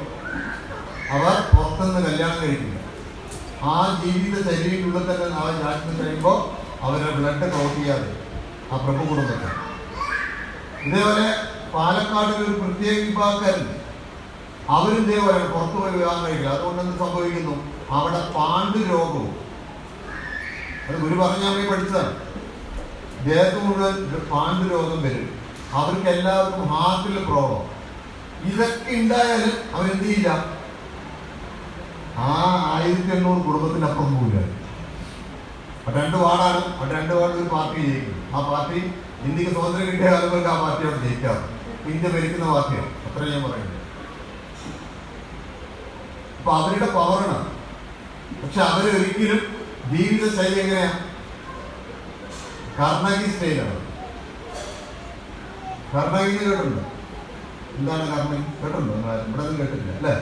അവർ പുറത്തുനിന്ന് കല്യാണം കഴിക്കില്ല. ആ ജീവിത ശൈലിയിലുള്ളിൽ തന്നെ ആ രാജ്യത്ത് കഴിയുമ്പോൾ അവരെ ബ്ലഡ് ക്ലോട്ട് ചെയ്യാതെ ആ പ്രഭു കുടുംബത്തിൽ. ഇതേപോലെ പാലക്കാടിൽ ഒരു പ്രത്യേക വിഭാഗക്കാരുണ്ട്. അവരും ഇതേപോലെ പുറത്തു പോയി വിവാഹം കഴിക്കില്ല. അതുകൊണ്ട് എന്ത് സംഭവിക്കുന്നു? അവിടെ പാണ്ട് രോഗവും, അത് ഗുരു പറഞ്ഞാൽ പോയി പഠിച്ചതാണ്. ദേഹത്ത് മുഴുവൻ പാണ്ട് രോഗം വരും. അവർക്ക് എല്ലാവർക്കും ഹാർട്ടിൽ പ്രോബ്ലം. ഇതൊക്കെ ഉണ്ടായാലും അവരെന്ത് ചെയ്യില്ല, ആ 1800 കുടുംബത്തിനപ്പുറം പോവില്ല. 2 വാർഡാണ്. 2 വാർഡിൽ ഒരു പാർട്ടി ജയിക്കും. ആ പാർട്ടി ഇന്ത്യക്ക് സ്വാതന്ത്ര്യം കിട്ടിയ കാലങ്ങൾക്ക് ആ പാർട്ടിയോട് ജയിക്കാറ്. ഇന്ത്യ ഭരിക്കുന്ന പാർട്ടിയാണ്. അത്ര ഞാൻ പറയുന്നത്. അപ്പൊ അവരുടെ പവറാണ്. പക്ഷെ അവരൊരിക്കലും ജീവിത ശൈലി എങ്ങനെയാ? കർണാഗി സ്റ്റൈലാണ്. കർണാഗി കേട്ടിട്ടുണ്ടോ? എന്താണ് കർണാഗി? കേട്ടിട്ടുണ്ടോ? ഇവിടെ ഒന്നും കേട്ടില്ല അല്ലേ?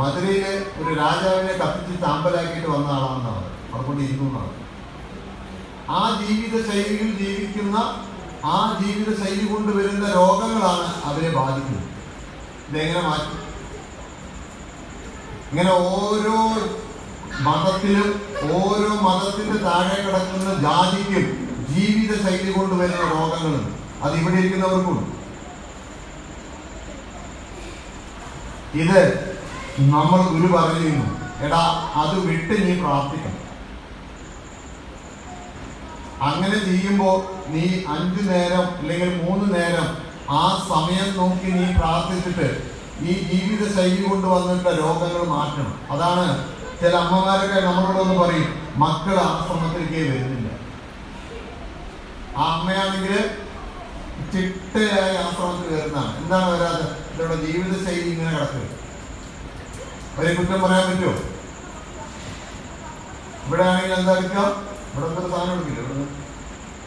മധുരയിലെ ഒരു രാജാവിനെ കത്തിച്ച് ചാമ്പലാക്കിയിട്ട് വന്ന ആളാണെന്നാണ് അതുകൊണ്ട് ഇരുന്നാണ്. ആ ജീവിത ശൈലിയിൽ ജീവിക്കുന്ന, ആ ജീവിത ശൈലി കൊണ്ട് വരുന്ന രോഗങ്ങളാണ് അവരെ ബാധിക്കുന്നത്. ഇതെങ്ങനെ മാറ്റും? ഇങ്ങനെ ഓരോ മതത്തിലും ഓരോ മതത്തിന്റെ താഴെ കിടക്കുന്ന ജാതിക്കും ജീവിത ശൈലി കൊണ്ട് വരുന്ന രോഗങ്ങളുണ്ട്. അത് ഇവിടെ ഇരിക്കുന്നവർക്കും. ഇത് നമ്മൾ ഗുരു പറയുന്നു, എടാ അത് വിട്ട് നീ പ്രാർത്ഥിക്കണം. അങ്ങനെ ചെയ്യുമ്പോൾ നീ 5 നേരം അല്ലെങ്കിൽ 3 നേരം ആ സമയം നോക്കി നീ പ്രാർത്ഥിച്ചിട്ട് ഈ ജീവിത ശൈലി കൊണ്ട് വന്നിട്ട് രോഗങ്ങൾ മാറ്റണം. അതാണ് ചില അമ്മമാരൊക്കെ നമ്മളോടൊന്ന് പറയും, മക്കൾ ആശ്രമത്തിലേക്ക് വരുന്നില്ല. ആ അമ്മയാണെങ്കിൽ ചിട്ടയായി ആശ്രമത്തിൽ വരുന്നതാണ്. എന്താണ് വരാതെ? ഇവരുടെ ജീവിത ശൈലി ഇങ്ങനെ കിടക്കുക. അവരെ കുറ്റം പറയാൻ പറ്റുമോ? ഇവിടെ ആണെങ്കിൽ എന്താ എടുക്കാം? ഇവിടെ എന്തൊരു സാധനം എടുക്കില്ല. ഇവിടെ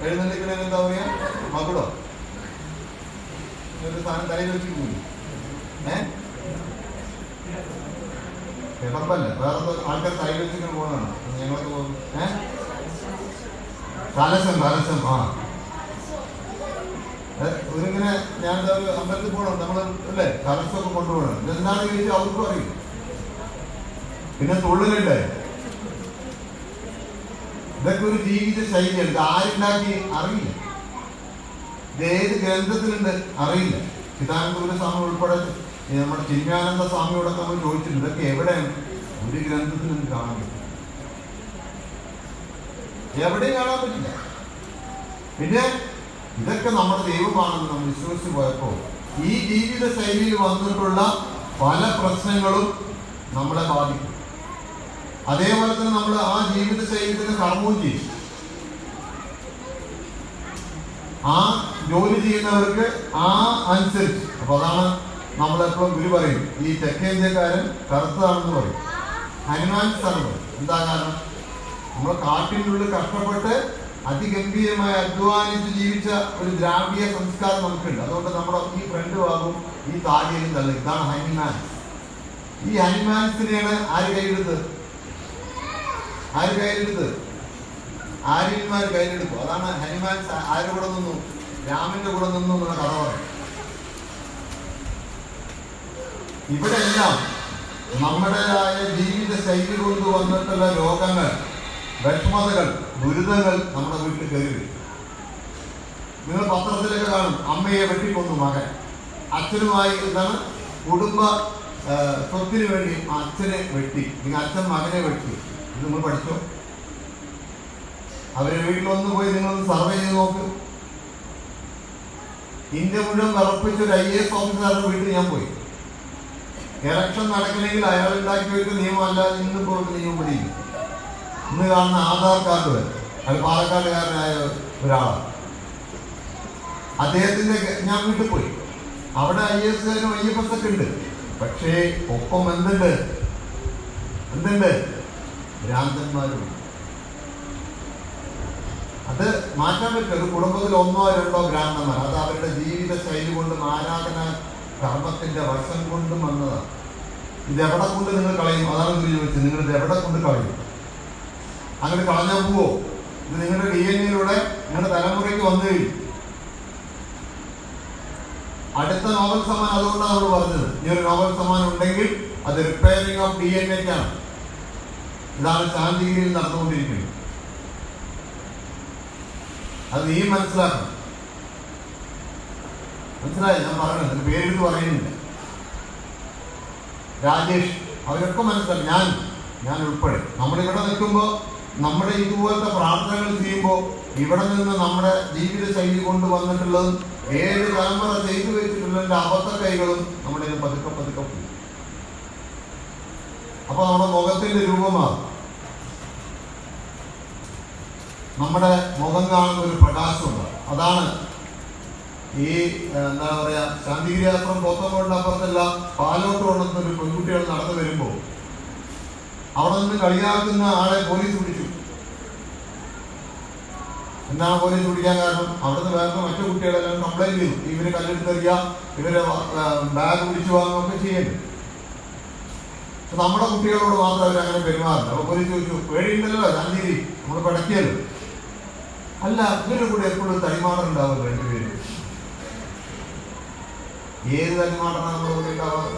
എഴുന്നള്ളിക്കണേന് എന്താ പറയാ? മകളോ ഒരു സാധനം തലയിൽ വെച്ചിരിക്കുന്നു. കുഴപ്പമില്ല, വേറെ ആൾക്കാർ തലയിൽ വെച്ചിട്ട് പോകുന്നതാണ്. ഞങ്ങളൊക്കെ പോകും. കലശം കലശം. ഒരിങ്ങനെ ഞാൻ ഒരു അമ്പലത്തിൽ പോകണം, നമ്മൾ അല്ലേ കലശമൊക്കെ കൊണ്ടുപോകണം. ഇതെന്താണെന്ന് ചോദിച്ചാൽ അവർക്കും അറിയും. പിന്നെ തുള്ളലുണ്ട്. ഇതൊക്കെ ഒരു ജീവിത ശൈലിയാണ്. ഇത് ആരുണ്ടാക്കി അറിയില്ല. ഇത് ഏത് ഗ്രന്ഥത്തിലുണ്ട് അറിയില്ല. ചിദാനന്ദപുര സ്വാമി ഉൾപ്പെടെ നമ്മുടെ ചിന്മയാനന്ദ സ്വാമിയോടെ നമ്മൾ ചോദിച്ചിട്ടുണ്ട്, ഇതൊക്കെ എവിടെയാണ്? ഒരു ഗ്രന്ഥത്തിലും കാണാൻ പറ്റില്ല, എവിടെയും കാണാൻ പറ്റില്ല. പിന്നെ ഇതൊക്കെ നമ്മുടെ ദൈവമാണെന്ന് നമ്മൾ വിശ്വസിച്ച് പോയപ്പോൾ ഈ ജീവിത ശൈലിയിൽ വന്നിട്ടുള്ള പല പ്രശ്നങ്ങളും നമ്മളെ ബാധിക്കും. അതേപോലെ തന്നെ നമ്മൾ ആ ജീവിത ശൈലിത്തിന് കർമ്മവും ചെയ്യും. ആ ജോലി ചെയ്യുന്നവർക്ക് ആ അനുസരിച്ച്. അപ്പൊ അതാണ് നമ്മളെപ്പോഴും ഗുരു പറയും, ഈ തെക്കേന്ത്യക്കാരൻ കറുത്തതാണെന്ന് പറയും, ഹനുമാൻസാണ് പറയും. എന്താ കാരണം? നമ്മൾ കാട്ടിനുള്ളിൽ കഷ്ടപ്പെട്ട് അതിഗംഭീരമായി അധ്വാനിച്ച് ജീവിച്ച ഒരു ദ്രാവിഡ സംസ്കാരം നമുക്കുണ്ട്. അതുകൊണ്ട് നമ്മുടെ ഈ ഫ്രണ്ട് ഭാഗവും ഈ താടിയിലും തള്ളും. ഇതാണ് ഹനുമാൻസ്. ഈ ഹനുമാൻസിനെയാണ് ആര് കയ്യിലെടുത്തത്? ആര്യന്മാർ കയ്യിലെടുത്തു. അതാണ് ഹനുമാൻസ് ആരുടെ കൂടെ നിന്നു? രാമന്റെ കൂടെ നിന്നു എന്നുള്ള കഥ പറയും. ഇവിടെ എല്ലാം നമ്മുടേതായ ജീവിത ശൈലി കൊണ്ട് വന്നിട്ടുള്ള രോഗങ്ങൾ, വിഷമതകൾ, ദുരിതങ്ങൾ നമ്മുടെ വീട്ടിൽ കയറി വരും. നിങ്ങൾ പത്രത്തിലൊക്കെ കാണും, അമ്മയെ വെട്ടിക്കൊന്നു മകൻ. അച്ഛനുമായി എന്താണ് കുടുംബ സ്വത്തിന് വേണ്ടി അച്ഛനെ വെട്ടി, നിങ്ങൾ അച്ഛൻ മകനെ വെട്ടി. ഇത് നിങ്ങൾ പഠിച്ചോ? അവരെ വീട്ടിലൊന്ന് പോയി നിങ്ങളൊന്ന് സർവേ ചെയ്ത് നോക്ക്. ഇന്ത്യ മുഴുവൻ വിറപ്പിച്ചൊരു IAS ഓഫീസറുടെ വീട്ടിൽ ഞാൻ പോയി. ഇലക്ഷൻ നടക്കണമെങ്കിൽ അയാൾ ഉണ്ടാക്കി വെക്കുന്ന നിയമമല്ല ഇന്ന് പോയിട്ട് നിയമം പിടിയില്ല. ഇന്ന് കാണുന്ന ആധാർ കാർഡ് വരെ അത് പാലക്കാടുകാരനായ ഒരാളാണ്. അദ്ദേഹത്തിന്റെ ഞാൻ വീട്ടിൽ പോയി. അവിടെ IASകാരും IFS ഒക്കെ ഉണ്ട്. പക്ഷേ ഒപ്പം എന്തുണ്ട്? ഭ്രാന്തന്മാരും. അത് മാറ്റാൻ പറ്റില്ല. ഒരു കുടുംബത്തിൽ 1 or 2 ഭ്രാന്തന്മാർ. അത് അവരുടെ ജീവിത ശൈലി കൊണ്ടും ആരാധന കർമ്മത്തിന്റെ വശം കൊണ്ടും വന്നതാണ്. ഇതെവിടെ കൊണ്ട് നിങ്ങൾ കളയും? അതാണ് ചോദിച്ചത്. നിങ്ങൾ ഇത് എവിടെ കൊണ്ട് കളയും? അങ്ങനെ കളഞ്ഞാൽ പോവോ? ഇത് നിങ്ങളുടെ DNA നിങ്ങളുടെ തലമുറയ്ക്ക് വന്നു കഴിഞ്ഞു. അടുത്ത നോബൽ സമ്മാനം അതുകൊണ്ടാണ് നമ്മൾ പറഞ്ഞത്, ഈ ഒരു നോബൽ സമ്മാനം ഉണ്ടെങ്കിൽ അത് റിപ്പയറിംഗ് ഓഫ് DNA-ക്കാണ്. ഇതാണ് ശാന്തിഗിരിയിൽ നടന്നുകൊണ്ടിരിക്കുന്നത്. അത് നീ മനസ്സിലാക്കണം. മനസ്സിലായി ഞാൻ പറയണത്? പേരെടുത്ത് പറയുന്നില്ല. രാജേഷ്, അവരൊക്കെ മനസ്സിലാക്കി. ഞാൻ ഉൾപ്പെടെ നമ്മളിവിടെ നിൽക്കുമ്പോൾ നമ്മുടെ ഇതുപോലത്തെ പ്രാർത്ഥനകൾ ചെയ്യുമ്പോൾ ഇവിടെ നിന്ന് നമ്മുടെ ജീവിത ശൈലി കൊണ്ട് വന്നിട്ടുള്ളതും 7 തലമുറ ചെയ്തു വെച്ചിട്ടുള്ളതിൻ്റെ അബദ്ധ കൈകളും നമ്മുടെ പതുക്കെ പോകും. അപ്പൊ നമ്മുടെ മുഖത്തിന്റെ രൂപമാകും. നമ്മുടെ മുഖം കാണുന്ന ഒരു പ്രകാശമുണ്ട്. അതാണ് ഈ എന്താ പറയാ, ശാന്തിഗിരി ആശ്രമം പോത്തങ്കോടിന്റെ അപ്പുറത്തെല്ലാം പാലോട്ട് കൊണ്ടുവന്ന ഒരു പെൺകുട്ടികൾ നടന്നു വരുമ്പോൾ അവിടെ നിന്ന് കളിയാക്കുന്ന ആളെ പോലീസ് പിടിച്ചു. എന്താണ് പോലീസ് പിടിക്കാൻ കാരണം? അവിടുന്ന് വേറെ മറ്റു കുട്ടികളെല്ലാം കംപ്ലൈന്റ് ചെയ്തു, ഇവര് കല്ലെടുത്തെറിയ, ഇവരെ ബാഗ് പിടിച്ചു വാങ്ങുകയൊക്കെ ചെയ്യുന്നു. പക്ഷെ നമ്മുടെ കുട്ടികളോട് മാത്രം അവരങ്ങനെ പെരുമാറില്ല. അപ്പൊ പോലീസ് ചോദിച്ചു, പേടിയുണ്ടല്ലോ ശാന്തിഗിരി, നമ്മൾ പടക്കിയല്ലോ. അല്ല, ഇവരുടെ കൂടെ എപ്പോഴും തടിമാറുണ്ടാവുമല്ലോ രണ്ടുപേരും. ഏത് തടിമാറാണ് നമ്മുടെ കൂടെ ഉണ്ടാവാറ്?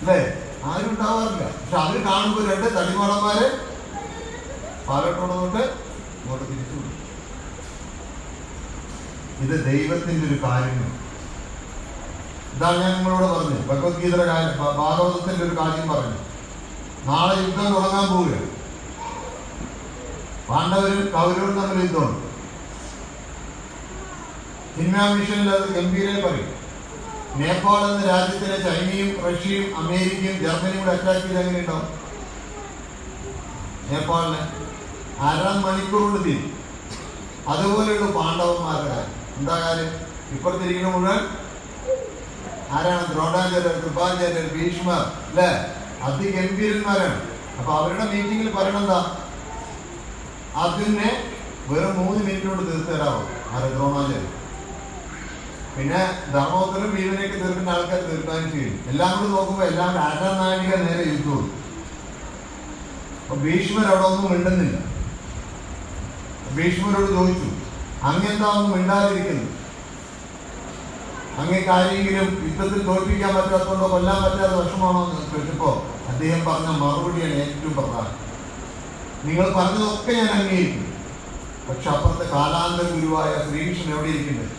അല്ലേ? ആരും ഉണ്ടാവാറില്ല. പക്ഷെ അവർ കാണുമ്പോൾ രണ്ട് തടിമാടന്മാര് പാലോട്ടോടൊക്കെ ഇങ്ങോട്ട് തിരിച്ചു. ഇത് ദൈവത്തിന്റെ ഒരു കാര്യമാണ്. ഇതാണ് ഞാൻ നിങ്ങളോട് പറഞ്ഞത്. ഭഗവത്ഗീതയുടെ കാര്യം, ഭാഗവതത്തിന്റെ ഒരു കാര്യം പറഞ്ഞു. നാളെ യുദ്ധം തുടങ്ങാൻ പോവുകയാണ്. പാണ്ഡവരും കൗരവരും തമ്മിൽ യുദ്ധമാണ്. സിനിമാ മിഷനിൽ അത് ഗംഭീരമായി പറയും. നേപ്പാൾ എന്ന രാജ്യത്തിലെ ചൈനയും റഷ്യയും അമേരിക്കയും ജർമ്മനിയും കൂടെ അറ്റാക്ക് ചെയ്ത് എങ്ങനെ ഉണ്ടാവും? നേപ്പാളിന് 1.5 മണിക്കൂർ കൊണ്ട് തീരും. അതുപോലെയുള്ള പാണ്ഡവന്മാരുടെ കാര്യം. എന്താ കാര്യം? ഇപ്പുറത്തിരിക്കുന്ന മുഴുവൻ ആരാണ്? ദ്രോണാചാര്യർ, കൃപാചാര്യർ, ഭീഷ്മർ, അല്ലെ? അതിഗംഭീരന്മാരാണ്. അപ്പൊ അവരുടെ മീറ്റിംഗിൽ പറയണം എന്താ? അതിനെ വെറും 3 മിനിറ്റ് കൊണ്ട് തീർത്തു തരാമോ? ആരെ? ദ്രോണാചാര്യർ. പിന്നെ ധർമ്മത്തിലും ഭീമനെയൊക്കെ തീർക്കുന്ന ആൾക്കാർ തീർക്കാനും ചെയ്യും. എല്ലാം കൂടി നോക്കുമ്പോൾ എല്ലാം അരനാഴിക നേരെ യുദ്ധവും. അപ്പൊ ഭീഷ്മർ അവിടെ ഒന്നും മിണ്ടുന്നില്ല. ഭീഷ്മരോട് ചോദിച്ചു, അങ്ങെന്താ ഒന്നും മിണ്ടാതിരിക്കുന്നു? അങ്ങേക്ക് ആരെങ്കിലും യുദ്ധത്തിൽ തോൽപ്പിക്കാൻ പറ്റാത്തതുകൊണ്ടോ കൊല്ലാൻ പറ്റാത്ത വിഷമാണോ എന്ന് ചോദിച്ചപ്പോ അദ്ദേഹം പറഞ്ഞ മറുപടിയാണ് ഏറ്റവും പ്രധാനം. നിങ്ങൾ പറഞ്ഞതൊക്കെ ഞാൻ അംഗീകരിക്കും, പക്ഷെ അപ്പുറത്തെ കാലാന്തര ഗുരുവായ ശ്രീകൃഷ്ണൻ എവിടെ ഇരിക്കുന്നുണ്ട്?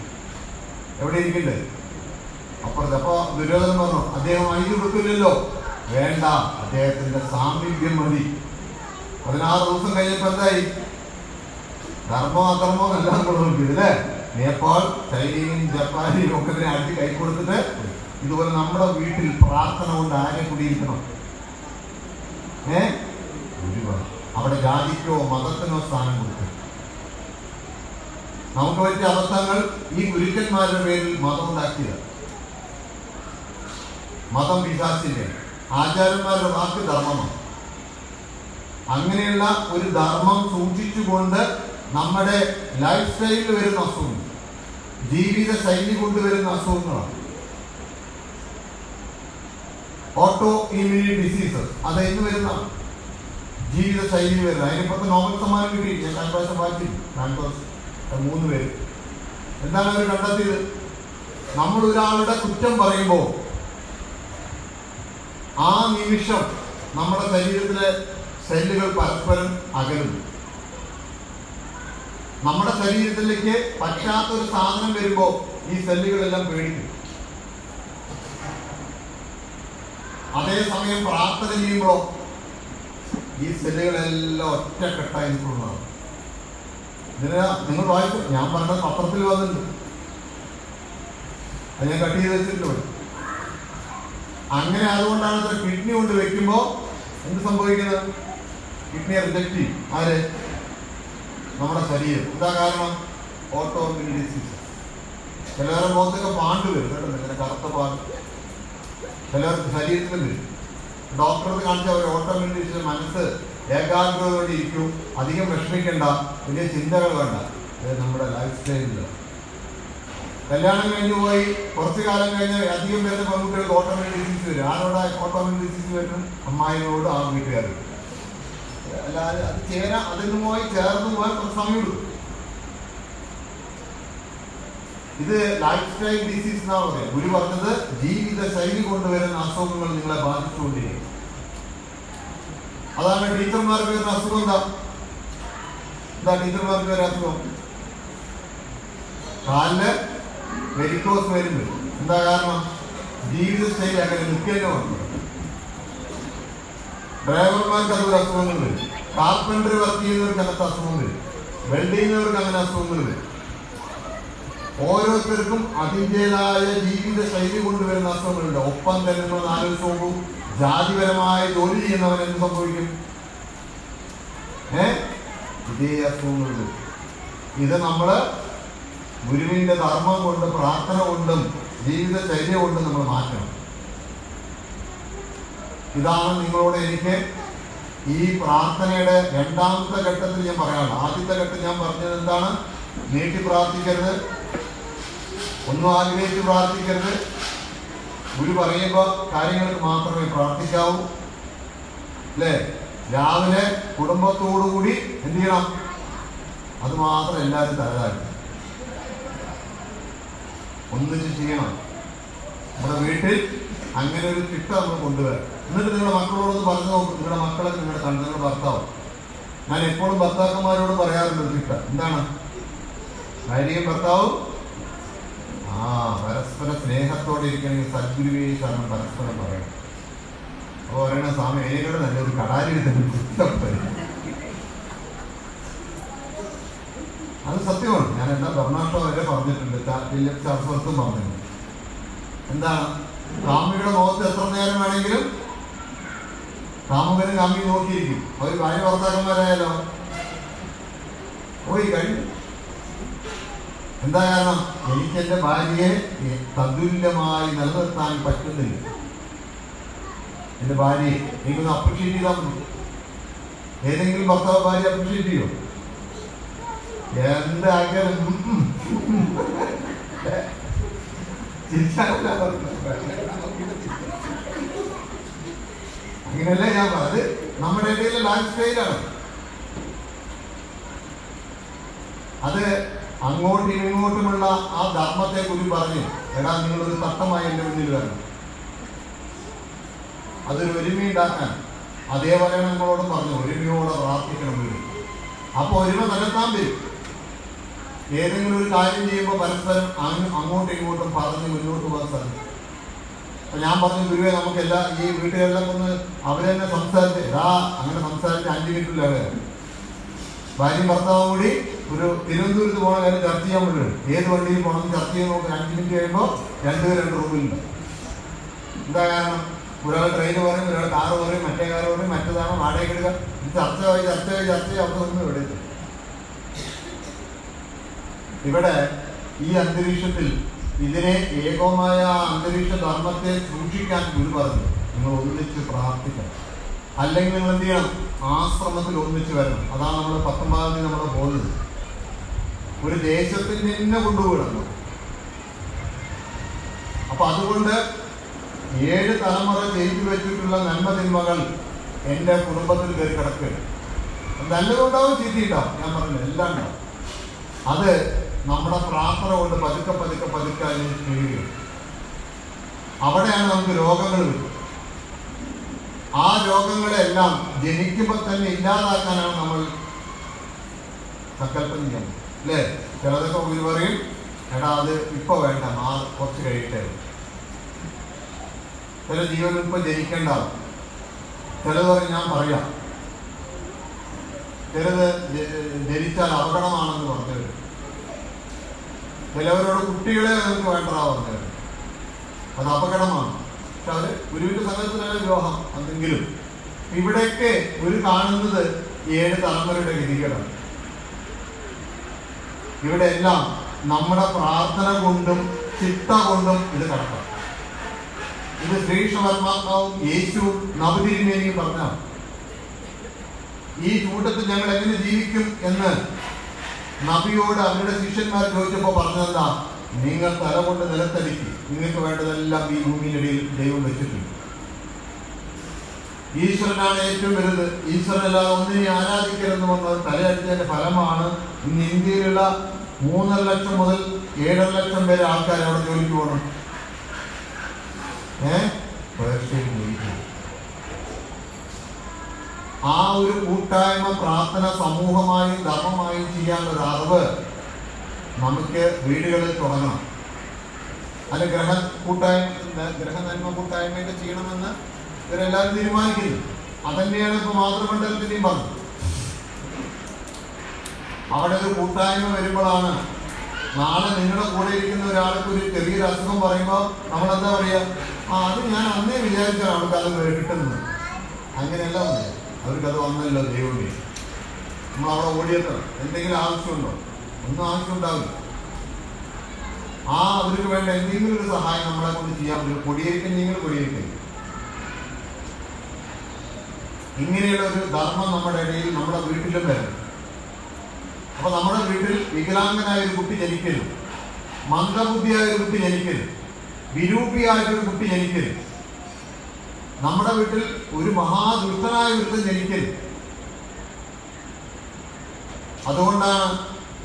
അപ്പുറത്ത്. അപ്പൊ ദുര്യോധനൻ പറഞ്ഞു, അദ്ദേഹം അഴിഞ്ഞു കൊടുക്കില്ലല്ലോ. വേണ്ട, അദ്ദേഹത്തിന്റെ സാമീപ്യം മതി. 16 ദിവസം കഴിഞ്ഞപ്പോ എന്തായി? ധർമ്മോ അധർമ്മോ എല്ലാം കൊടുക്കില്ല, അല്ലേ? നേപ്പാൾ, ചൈനയും ജപ്പാനെയും ഒക്കെ ഇതിനെ അടിച്ച് കൈ കൊടുത്തിട്ട്. ഇതുപോലെ നമ്മുടെ വീട്ടിൽ പ്രാർത്ഥന കൊണ്ട് ആരെ കുടിയിരിക്കണം? അവിടെ ജാതിക്കോ മതത്തിനോ സ്ഥാനം കൊടുക്കും. നമുക്ക് പറ്റിയ അബദ്ധങ്ങൾ ഈ ഗുരുക്കന്മാരുടെ പേരിൽ മതം ഉണ്ടാക്കിയത്. മതം പിശാചിന്റെ, ആചാര്യന്മാരുടെ വാക്ക് ധർമ്മമാണ്. അങ്ങനെയുള്ള ഒരു ധർമ്മം സൂക്ഷിച്ചുകൊണ്ട് നമ്മുടെ ലൈഫ് സ്റ്റൈലിൽ വരുന്ന അസുഖങ്ങൾ, ജീവിത ശൈലി കൊണ്ടുവരുന്ന അസുഖങ്ങളാണ് ഓട്ടോ ഇമ്മ്യൂണി ഡിസീസസ്. അത് എന്ന് വരുന്ന ജീവിത ശൈലി വരുന്നത്. അതിനിപ്പുറത്ത് നോബൽ സമ്മാനം കിട്ടി. ഞാൻ കഴിഞ്ഞ പ്രാവശ്യം വായിച്ചു. 3 പേര്. എന്താണ് അവർ കണ്ടെത്തിയത്? നമ്മൾ ഒരാളുടെ കുറ്റം പറയുമ്പോൾ ആ നിമിഷം നമ്മുടെ ശരീരത്തിലെ സെല്ലുകൾ പരസ്പരം അകലുന്നു. നമ്മുടെ ശരീരത്തിലേക്ക് പറ്റാത്തൊരു സാധനം വരുമ്പോൾ ഈ സെല്ലുകളെല്ലാം പേടിക്കും. അതേസമയം പ്രാർത്ഥന ചെയ്യുമ്പോഴോ ഈ സെല്ലുകളെല്ലാം ഒറ്റക്കെട്ടായി നിൽക്കുന്നതാണ്. നിങ്ങൾ വായിച്ചു, ഞാൻ പറഞ്ഞത് പത്രത്തിൽ വന്നിട്ടുണ്ട്, അത് ഞാൻ കട്ട് ചെയ്ത് വെച്ചിട്ടുണ്ട്. അങ്ങനെ അതുകൊണ്ടാണ് ഇത്ര കിഡ്നി കൊണ്ട് വെക്കുമ്പോൾ എന്ത് സംഭവിക്കുന്നത്? കിഡ്നിയെ റിജക്ട് ചെയ്യും. ആര്? നമ്മുടെ ശരീരം. എന്താ കാരണം? Auto ഇമ്മ്യൂണി disease. ചിലവരുടെ മുഖത്തൊക്കെ പാണ്ട് വരും, കേട്ടോ, ഇങ്ങനെ കറുത്ത പാണ്ട്. ചിലവർക്ക് ശരീരത്തിൽ വരും. ഡോക്ടർക്ക് കാണിച്ചാൽ അവർ ഓട്ടോ ഇമ്മ്യൂണി ഡിസീസ് മനസ്സ് ഏകാഗ്രതയോടെ ഇരിക്കും. അധികം വിഷമിക്കേണ്ട, വലിയ ചിന്തകൾ വേണ്ട. ഇത് നമ്മുടെ ലൈഫ് സ്റ്റൈലില്. കല്യാണം കഴിഞ്ഞു പോയി കുറച്ചു കാലം കഴിഞ്ഞ് അധികം വരുന്ന പെൺകുട്ടികൾക്ക് ഓട്ടോമിക് ഡിസീസ് വരും. ആരോടാ ഓട്ടോമിക് ഡിസീസ് വരുന്നത്? അമ്മായിനോട് ആ വീട്ടുകാരും. അല്ലാതെ അത് അതിനുമായി ചേർന്ന് പോകാൻ കുറച്ച് സമയമെടുക്കും. ഇത് ലൈഫ് സ്റ്റൈൽ ഡിസീസ് എന്നാ പറയാം. ഗുരു പറഞ്ഞത് ജീവിത ശൈലി കൊണ്ടുവരുന്ന അസുഖങ്ങൾ നിങ്ങളെ ബാധിച്ചുകൊണ്ടിരിക്കും. അതാണ് ടീച്ചർമാർക്ക് വരുന്ന അസുഖം. എന്താ ടീച്ചർമാർക്ക് വരുന്ന അസുഖം? കാലില് വെരിക്കോസ് വരുന്നത്. എന്താ കാരണം? ജീവിത ശൈലി അങ്ങനെ നിൽക്കേണ്ട വന്നു. ഡ്രൈവർമാർക്ക് അതൊരു അസുഖങ്ങൾ വരും. കാർപ്പൻട്രി വർക്ക് ചെയ്യുന്നവർക്ക് അങ്ങനത്തെ അസുഖം വരും. വെൽഡ് ചെയ്യുന്നവർക്ക് അങ്ങനെ അസുഖങ്ങൾ വരും. ഓരോരുത്തർക്കും അതിൻ്റെതായ ജീവിത ശൈലി കൊണ്ടുവരുന്ന അസുഖങ്ങളുണ്ട്. ഒപ്പം തന്നെ നമ്മൾ ആലോചിച്ച് നോക്കൂ, ജാതിപരമായ ജോലി ചെയ്യുന്നവൻ എന്ത് സംഭവിക്കും? ഇതേ അസുഖങ്ങളുള്ളൂ. ഇത് നമ്മൾ ഗുരുവിൻ്റെ ധർമ്മം കൊണ്ട്, പ്രാർത്ഥന കൊണ്ടും ജീവിതചര്യ കൊണ്ടും നമ്മൾ മാറ്റണം. ഇതാണ് നിങ്ങളോട് എനിക്ക് ഈ പ്രാർത്ഥനയുടെ രണ്ടാമത്തെ ഘട്ടത്തിൽ ഞാൻ പറയാനുള്ളത്. ആദ്യത്തെ ഘട്ടം ഞാൻ പറഞ്ഞത് എന്താണ്? നീട്ടി പ്രാർത്ഥിക്കരുത്, ഒന്നും ആഗ്രഹിച്ച് പ്രാർത്ഥിക്കരുത്. ഗുരു പറയുമ്പോൾ കാര്യങ്ങൾക്ക് മാത്രമേ പ്രാർത്ഥിക്കാവൂ, അല്ലേ? രാവിലെ കുടുംബത്തോടുകൂടി എന്ത് ചെയ്യണം? അത് മാത്രം എല്ലാവരും തലതാഴ്ത്തും, ഒന്നിച്ച് ചെയ്യണം. നമ്മുടെ വീട്ടിൽ അങ്ങനെ ഒരു ചിട്ട നമ്മൾ കൊണ്ടുവരാം. എന്നിട്ട് നിങ്ങളുടെ മക്കളോടൊന്ന് പറഞ്ഞു നോക്കും. നിങ്ങളുടെ മക്കളൊക്കെ നിങ്ങളുടെ കണ്ടു, നിങ്ങളുടെ ഭർത്താവ്. ഞാൻ എപ്പോഴും ഭർത്താക്കന്മാരോട് പറയാറുണ്ട് ഒരു ചിട്ട. എന്താണ്? ഭാര്യയും ഭർത്താവും പരസ്പര സ്നേഹത്തോടെ ഇരിക്കണമെങ്കിൽ സദ്ഗുരുവേ ശരണം പരസ്പരം പറയണം. അപ്പോൾ പറയണ സ്വാമി അതിനേക്കാൾ നല്ലൊരു കടാരി എടുത്തിട്ട് അത് സത്യമാണ്. ഞാൻ എന്താ ബർണാട്ടോ വരെ പറഞ്ഞിട്ടുണ്ട്, ഫിലിപ്പ് ചാർസ്വർത്തും പറഞ്ഞിട്ടുണ്ട്. എന്താണ്? കാമിയുടെ മുഖത്ത് എത്ര നേരം വേണമെങ്കിലും കാമുകനും കാമി നോക്കിയിരിക്കും. അവർ ഭാര്യ ഭർത്താക്കന്മാരായാലോ പോയി കഴിഞ്ഞു. എന്താ കാരണം? എനിക്ക് എൻ്റെ ഭാര്യയെ തതുല്യമായി നിലനിർത്താൻ പറ്റുന്നില്ല. എൻ്റെ ഭാര്യയെ എനിക്കൊന്ന് അപ്രീഷിയേറ്റ് ചെയ്താൽ മതി. ഏതെങ്കിലും ഭർത്താവ് ഭാര്യ അപ്രീഷിയേറ്റ് ചെയ്യോ? എന്തായാലും അങ്ങനെയല്ല ഞാൻ പറഞ്ഞത്. നമ്മുടെ ഇടയിലെ ലൈഫ് സ്റ്റൈലാണ് അത്. അങ്ങോട്ടും ഇങ്ങോട്ടുമുള്ള ആ ധർമ്മത്തെ കുറിച്ച് പറഞ്ഞു, എടാ നിങ്ങളൊരു തട്ടമായി എൻ്റെ മുന്നിൽ വരണം, അതൊരു ഒരുമയുണ്ടാക്കാൻ. അതേപോലെ നമ്മളോട് പറഞ്ഞു ഒരുമയോടെ പ്രാർത്ഥിക്കണം വീട്. അപ്പോൾ ഒരുമ നിലത്താൻ വരും. ഏതെങ്കിലും ഒരു കാര്യം ചെയ്യുമ്പോൾ പരസ്പരം അങ്ങോട്ടും ഇങ്ങോട്ടും പറഞ്ഞ് മുന്നോട്ട് പോകാൻ സാധിക്കും. അപ്പൊ ഞാൻ പറഞ്ഞു ഗുരുവേ നമുക്കെല്ലാ ഈ വീട്ടുകളിലൊക്കെ ഒന്ന് അവരെന്നെ സംസാരിച്ച് അങ്ങനെ സംസാരിച്ച് 5 മിനിറ്റില്ല. ഭാര്യയും ഭർത്താവും കൂടി ഒരു തിരുവനന്തപുരത്ത് പോകണ കാര്യം ചർച്ച ചെയ്യാൻ വേണ്ടി ഏത് വണ്ടിയിൽ പോകണം ചർച്ച ചെയ്ത് നോക്കി 5 മിനിറ്റ് കഴിയുമ്പോൾ 2 റൂമിലുണ്ട്. എന്താ കാരണം? ഒരാൾ ട്രെയിന് പറയും, ഒരാൾ കാറ് പറയും, മറ്റേ കാറ് പറയും, മറ്റേതാണ് വാടകയ്ക്ക് എടുക്കുക. ഇത് ചർച്ച അവിടെ ഒന്നും ഇവിടെ ഇവിടെ ഈ അന്തരീക്ഷത്തിൽ ഇതിനെ ഏകമായ അന്തരീക്ഷ ധർമ്മത്തെ സൂക്ഷിക്കാൻ ഗുരു പറഞ്ഞു നിങ്ങൾ ഒന്നിച്ച് പ്രാർത്ഥിക്കണം. അല്ലെങ്കിൽ നിങ്ങൾ എന്ത് ചെയ്യണം? ആശ്രമത്തിൽ ഒന്നിച്ച് വരണം. അതാണ് നമ്മൾ 19-ാം തീയതി നമ്മൾ പോകുന്നത്. ഒരു ദേശത്തിൽ തന്നെ കൊണ്ടുപോകണം. അപ്പൊ അതുകൊണ്ട് 7 തലമുറ ചെയ്തു വെച്ചിട്ടുള്ള നന്മതിന്മകൾ എൻ്റെ കുടുംബത്തിൽ കയറി കിടക്കുകയാണ്. നല്ലതുണ്ടാവും, ചീത്തയുണ്ടാവും, ഞാൻ പറഞ്ഞു എല്ലാം ഉണ്ടാവും. അത് നമ്മുടെ പ്രാർത്ഥന കൊണ്ട് പതുക്കെ അതിന് കഴിയുകയും അവിടെയാണ് നമുക്ക് രോഗങ്ങൾ വരും. ആ രോഗങ്ങളെല്ലാം ജനിക്കുമ്പോൾ തന്നെ ഇല്ലാതാക്കാനാണ് നമ്മൾ സങ്കല്പം ചെയ്യുന്നത്, അല്ലേ? ചിലതൊക്കെ ഗുരു പറയും, എടാ അത് ഇപ്പൊ വേണ്ട, കുറച്ച് കഴിയട്ടെ. ചില ജീവൻ ഇപ്പൊ ജനിക്കേണ്ടാവും. ചിലത് പറയും ഞാൻ പറയാം, ചിലത് ജനിച്ചാൽ അപകടമാണെന്ന് പറഞ്ഞവർ, ചിലവരോട് കുട്ടികളെ നമുക്ക് വേണ്ടതാ പറഞ്ഞവർ, അത് അപകടമാണ്. പക്ഷെ അവര് ഗുരുവിന്റെ സംഘത്തിലുള്ള വിവാഹം എന്തെങ്കിലും ഇവിടെയൊക്കെ ഒരു കാണുന്നത് 7 തലമുറയുടെ ഗതികളാണ്. ഇവിടെ എല്ലാം നമ്മുടെ പ്രാർത്ഥന കൊണ്ടും ചിട്ട കൊണ്ടും ഇത് കടക്കാം. ഇത് ശ്രീകൃഷ്ണപരമാത്മാവും യേശുവും നവതിരുമേനിയും പറഞ്ഞാണ്. ഈ കൂട്ടത്തിൽ ഞങ്ങൾ എങ്ങനെ ജീവിക്കും എന്ന് നബിയോട് അവരുടെ ശിഷ്യന്മാർ ചോദിച്ചപ്പോൾ പറഞ്ഞതെന്താ? നിങ്ങൾ തല കൊണ്ട് നിലത്തടിക്കും, നിങ്ങൾക്ക് വേണ്ടതെല്ലാം ഈ ഭൂമിയിലിടയിൽ ദൈവം വെച്ചിട്ടുണ്ട്. ഈശ്വരനാണ് ഏറ്റവും വലുത്, ഈശ്വരനല്ലാതെ ഒന്നിനെ ആരാധിക്കരുതെന്ന് പറഞ്ഞത് തലയടിച്ചതിന്റെ ഫലമാണ് ഇന്ന് ഇന്ത്യയിലുള്ള 3.5 ലക്ഷം മുതൽ 7.5 ലക്ഷം വരെ ആൾക്കാർ അവിടെ ജോലിക്ക് പോകണം. ആ ഒരു കൂട്ടായ്മ പ്രാർത്ഥന സമൂഹമായും ധർമ്മമായും ചെയ്യാനുള്ള അറിവ് നമുക്ക് വീടുകളിൽ തുടങ്ങണം. അല്ല ഗ്രഹ നന്മ കൂട്ടായ്മയൊക്കെ ചെയ്യണമെന്ന് ഇവരെല്ലാവരും തീരുമാനിക്കുന്നു. അതന്നെയാണ് ഇപ്പൊ മാതൃമണ്ഡലത്തിന്റെയും പറഞ്ഞത്. അവിടെ ഒരു കൂട്ടായ്മ വരുമ്പോഴാണ് നാളെ നിങ്ങളുടെ കൂടെ ഇരിക്കുന്ന ഒരാൾക്ക് ഒരു ചെറിയൊരു അസുഖം പറയുമ്പോൾ നമ്മളെന്താ പറയുക? അത് ഞാൻ അന്നേ വിചാരിച്ചാണ് അവർക്കത് കിട്ടുന്നത്. അങ്ങനെയല്ല, അവർക്കത് വന്നല്ലോ ദൈവമേ. നമ്മളവിടെ ഓടിയെത്തണം. എന്തെങ്കിലും ആവശ്യമുണ്ടോ? ഒന്നും ആവശ്യം ഉണ്ടാവില്ല. അവർക്ക് വേണ്ട എന്തെങ്കിലും ഒരു സഹായം നമ്മളെ കൊണ്ട് ചെയ്യാൻ പറ്റും. കൊടിയേരിക്കും നിങ്ങൾ കൊടിയേരിക്കും. ഇങ്ങനെയുള്ള ഒരു ധർമ്മം നമ്മുടെ ഇടയിൽ, നമ്മുടെ വീട്ടിലും വരണം. അപ്പൊ നമ്മുടെ വീട്ടിൽ വികലാംഗനായ ഒരു കുട്ടി ജനിക്കരുത്, മന്ദബുദ്ധിയായ ഒരു കുട്ടി ജനിക്കരുത്, വിരൂപിയായിട്ടൊരു കുട്ടി ജനിക്കരുത്. നമ്മുടെ വീട്ടിൽ ഒരു മഹാദുഷ്ടനായ ഒരുത്തൻ ജനിക്കരുത്. അതുകൊണ്ടാണ്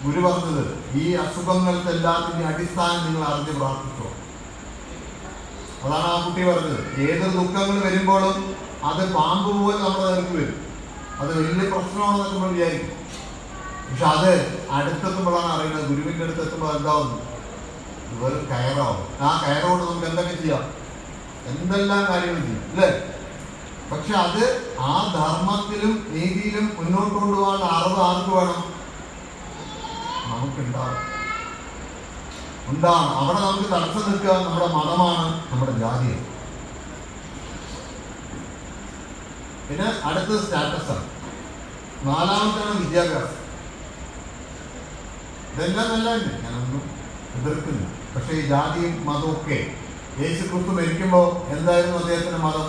ഗുരു പറഞ്ഞത്, ഈ അസുഖങ്ങൾക്ക് എല്ലാത്തിൻ്റെയും അടിസ്ഥാനം നിങ്ങൾ അറിഞ്ഞ് പ്രാർത്ഥിച്ചോ. അതാണ് ആ കുട്ടി പറഞ്ഞത്. ഏതൊരു ദുഃഖങ്ങൾ വരുമ്പോഴും അത് പാമ്പ് പോലെ നമ്മുടെ നേർക്ക് വരും. അത് വലിയ പ്രശ്നമാണെന്നൊക്കെ നമ്മൾ വിചാരിക്കും. പക്ഷെ അത് അടുത്തെത്തുമ്പോഴാണ് അറിയുന്നത്, ഗുരുവിൻ്റെ അടുത്ത് എത്തുമ്പോൾ എന്താവുന്നു, വെറും കയറാവും. ആ കയറോട് നമുക്ക് എന്തൊക്കെ ചെയ്യാം, എന്തെല്ലാം കാര്യങ്ങൾ ചെയ്യും അല്ലേ? പക്ഷെ അത് ആ ധർമ്മത്തിലും നീതിയിലും മുന്നോട്ട് കൊണ്ടുപോകാനുള്ള അറിവ് ആർക്ക് വേണം? നമുക്കുണ്ടാവും. അവിടെ നമുക്ക് തടസ്സം നിൽക്കുക നമ്മുടെ മതമാണ്, നമ്മുടെ ജാതിയാണ്. പിന്നെ അടുത്തത് സ്റ്റാറ്റസാണ്. നാലാമത്താണ് വിദ്യാഭ്യാസം. ഇതെല്ലാം നല്ലതന്നെ, ഞാനൊന്നും എതിർക്കുന്നില്ല. പക്ഷെ ഈ ജാതിയും മതവും ഒക്കെ, യേശു ക്രിസ്തു മരിക്കുമ്പോൾ എന്തായിരുന്നു അദ്ദേഹത്തിന്റെ മതം?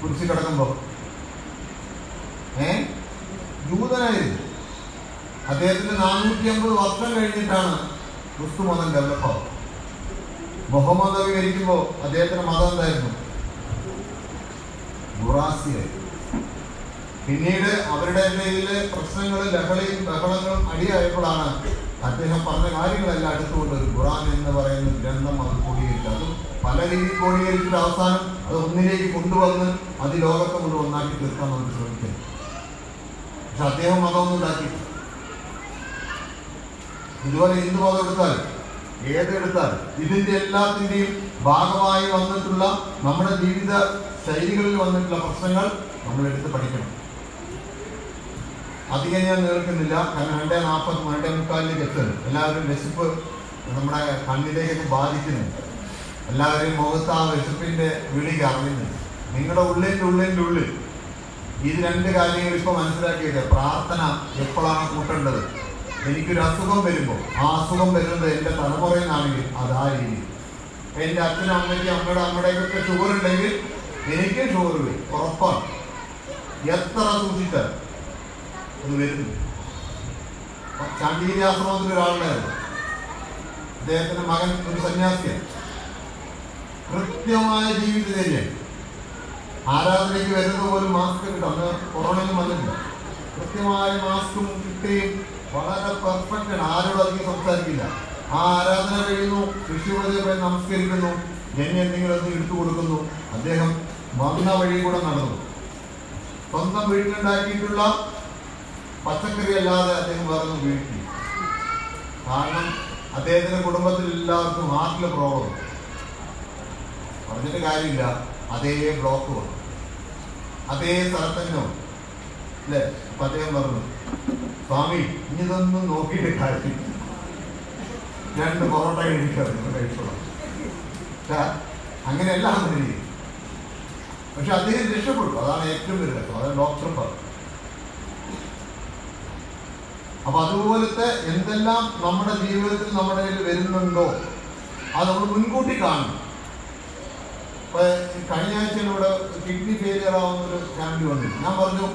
കുരിശിൽ കിടക്കുമ്പോൾ ജൂതനായിരുന്നു. അദ്ദേഹത്തിന് 450 വർഷം കഴിഞ്ഞിട്ടാണ് ക്രിസ്തു മതം ഡെവലപ്പാവും. മുഹമ്മദ് നബി മരിക്കുമ്പോൾ അദ്ദേഹത്തിന്റെ മതം എന്തായിരുന്നു? ഖുറാസിയായിരുന്നു. പിന്നീട് അവരുടെ ഇടയിലെ പ്രശ്നങ്ങളും ലഹളയും ബഹളങ്ങളും അടിയായപ്പോഴാണ് അദ്ദേഹം പറഞ്ഞ കാര്യങ്ങളെല്ലാം എടുത്തുകൊണ്ട് ഒരു ഖുറാൻ എന്ന് പറയുന്ന ഗ്രന്ഥം അത് ക്രോഡീകരിച്ചു. അതും പല രീതിയിൽ ക്രോഡീകരിച്ചിട്ട് അവസാനം അത് ഒന്നിലേക്ക് കൊണ്ടുവന്ന് അത് ലോകത്തെ കൊണ്ട് ഒന്നാക്കി തീർക്കാൻ നമുക്ക് ശ്രമിക്കുന്നു. പക്ഷെ അദ്ദേഹം മതമൊന്നും ഉണ്ടാക്കി. ഇതുപോലെ ഹിന്ദു മതം എടുത്താലും ഏതെടുത്താലും ഇതിന്റെ എല്ലാത്തിന്റെയും ഭാഗമായി വന്നിട്ടുള്ള നമ്മുടെ ജീവിത ശൈലികളിൽ വന്നിട്ടുള്ള പ്രശ്നങ്ങൾ നമ്മൾ എടുത്ത് പഠിക്കണം. അധികം ഞാൻ കേൾക്കുന്നില്ല, കാരണം 2:40 2:45 എത്തുന്നു. എല്ലാവരും വിശപ്പ് നമ്മുടെ കണ്ണിലേക്കൊക്കെ ബാധിക്കുന്നുണ്ട്. എല്ലാവരെയും മുഖത്ത് ആ വിശപ്പിന്റെ വിളി അറിയുന്നുണ്ട്. നിങ്ങളുടെ ഉള്ളിൽ ഇത് 2 കാര്യങ്ങൾ ഇപ്പൊ മനസ്സിലാക്കിയിട്ട്, പ്രാർത്ഥന എപ്പോഴാണ് കൂട്ടേണ്ടത്? എനിക്കൊരു അസുഖം വരുമ്പോൾ ആ അസുഖം വരുന്നത് എൻ്റെ തലമുറയിൽ നിന്നാണെങ്കിൽ അത് ആ രീതി. എൻ്റെ അച്ഛനും അമ്മയ്ക്കും അമ്മയുടെയൊക്കെ ഷുഗർ ഉണ്ടെങ്കിൽ എനിക്ക് ഷുഗർ വരും, ഉറപ്പാണ്. എത്ര സൂക്ഷിച്ചാൽ അത് വരുന്നു. ചാണ്ടീരി ആശ്രമത്തിൽ ഒരാളുണ്ടായിരുന്നു, അദ്ദേഹത്തിന്റെ മകൻ ഒരു സന്യാസിയാണ്. കൃത്യമായ ജീവിതചര്യയാണ്. ആരാധനയ്ക്ക് വരുന്നത് പോലും മാസ്ക് കിട്ടും. അന്ന് കൊറോണയൊന്നും വന്നിട്ടില്ല. കൃത്യമായ മാസ്കും കിട്ടുകയും വളരെ പെർഫെക്റ്റ് ആണ്. ആരോടും അധികം സംസാരിക്കില്ല. ആ ആരാധന കഴിയുന്നു, ശിശുപതിയെ പോയി നമസ്കരിക്കുന്നു, എന്തെങ്കിലും ഒന്ന് എടുത്തു കൊടുക്കുന്നു. അദ്ദേഹം വന്ന വഴി കൂടെ നടന്നു. സ്വന്തം വീട്ടിലുണ്ടാക്കിയിട്ടുള്ള പച്ചക്കറി അല്ലാതെ അദ്ദേഹം വേറെ വീട്ടിൽ. കാരണം അദ്ദേഹത്തിന്റെ കുടുംബത്തിൽ എല്ലാവർക്കും ഹാർട്ടിലെ പ്രോബ്ലം. പറഞ്ഞിട്ട് കാര്യമില്ല, അതേ ബ്ലോക്ക് വന്നു, അതേ സ്ഥലത്തന്നെ അല്ലേ. അപ്പൊ അദ്ദേഹം പറഞ്ഞു, സ്വാമി ഇതൊന്നും നോക്കിയിട്ട് കാര്യം, 2 പൊറോട്ട കഴിച്ചോളാം. അങ്ങനെയല്ല അങ്ങനെ. പക്ഷെ അദ്ദേഹം രക്ഷപ്പെട്ടു. അതാണ് ഏറ്റവും വലിയ രസം. അതാണ് ഡോക്ടർ പറഞ്ഞു. അപ്പൊ അതുപോലത്തെ എന്തെല്ലാം നമ്മുടെ ജീവിതത്തിൽ നമ്മുടെ കയ്യിൽ വരുന്നുണ്ടോ അത് നമ്മൾ മുൻകൂട്ടി കാണണം. ഇപ്പൊ കഴിഞ്ഞ ആഴ്ച ഇവിടെ കിഡ്നി ഫെയിലിയർ ആവുന്നൊരു ഫാമിലി വന്നു. ഞാൻ പറഞ്ഞു,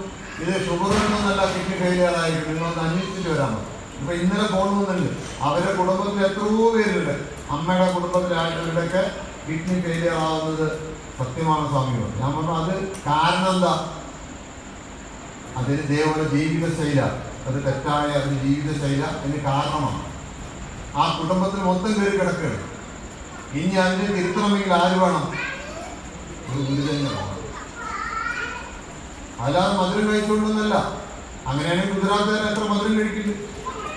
ഇത് ഷുഗർ ഉണ്ടെന്നല്ല കിഡ്നി ഫെയിലിയർ ആയിട്ട് നിങ്ങളൊന്ന് അന്വേഷിച്ചിട്ട് വരാമോ. ഇപ്പൊ ഇന്നലെ പോകുന്നുണ്ട്, അവരുടെ കുടുംബത്തിൽ എത്രയോ പേരുണ്ട്, അമ്മയുടെ കുടുംബത്തിലായിട്ടുള്ളവരുടെയൊക്കെ കിഡ്നി ഫെയിലിയർ ആവുന്നത് സത്യമാണ് സ്വാമി. ഞാൻ പറഞ്ഞു, അത് കാരണം എന്താ? അതിന് ദേവയുടെ ജീവിതശൈല, അത് തെറ്റായ അതിന് ജീവിതശൈല അതിന് കാരണമാണ്. ആ കുടുംബത്തിൽ മൊത്തം കയറി കിടക്കുകയാണ്. ഇനി അതിനെ തിരുത്തണമെങ്കിൽ ആര് വേണം? ഒരു ഗുരു തന്നെ വേണം. അല്ലാതെ മധുരം കഴിച്ചുകൊണ്ടൊന്നല്ല. അങ്ങനെയാണെങ്കിൽ ഗുജറാത്തുകാരൻ എത്ര മധുരം കഴിക്കില്ല?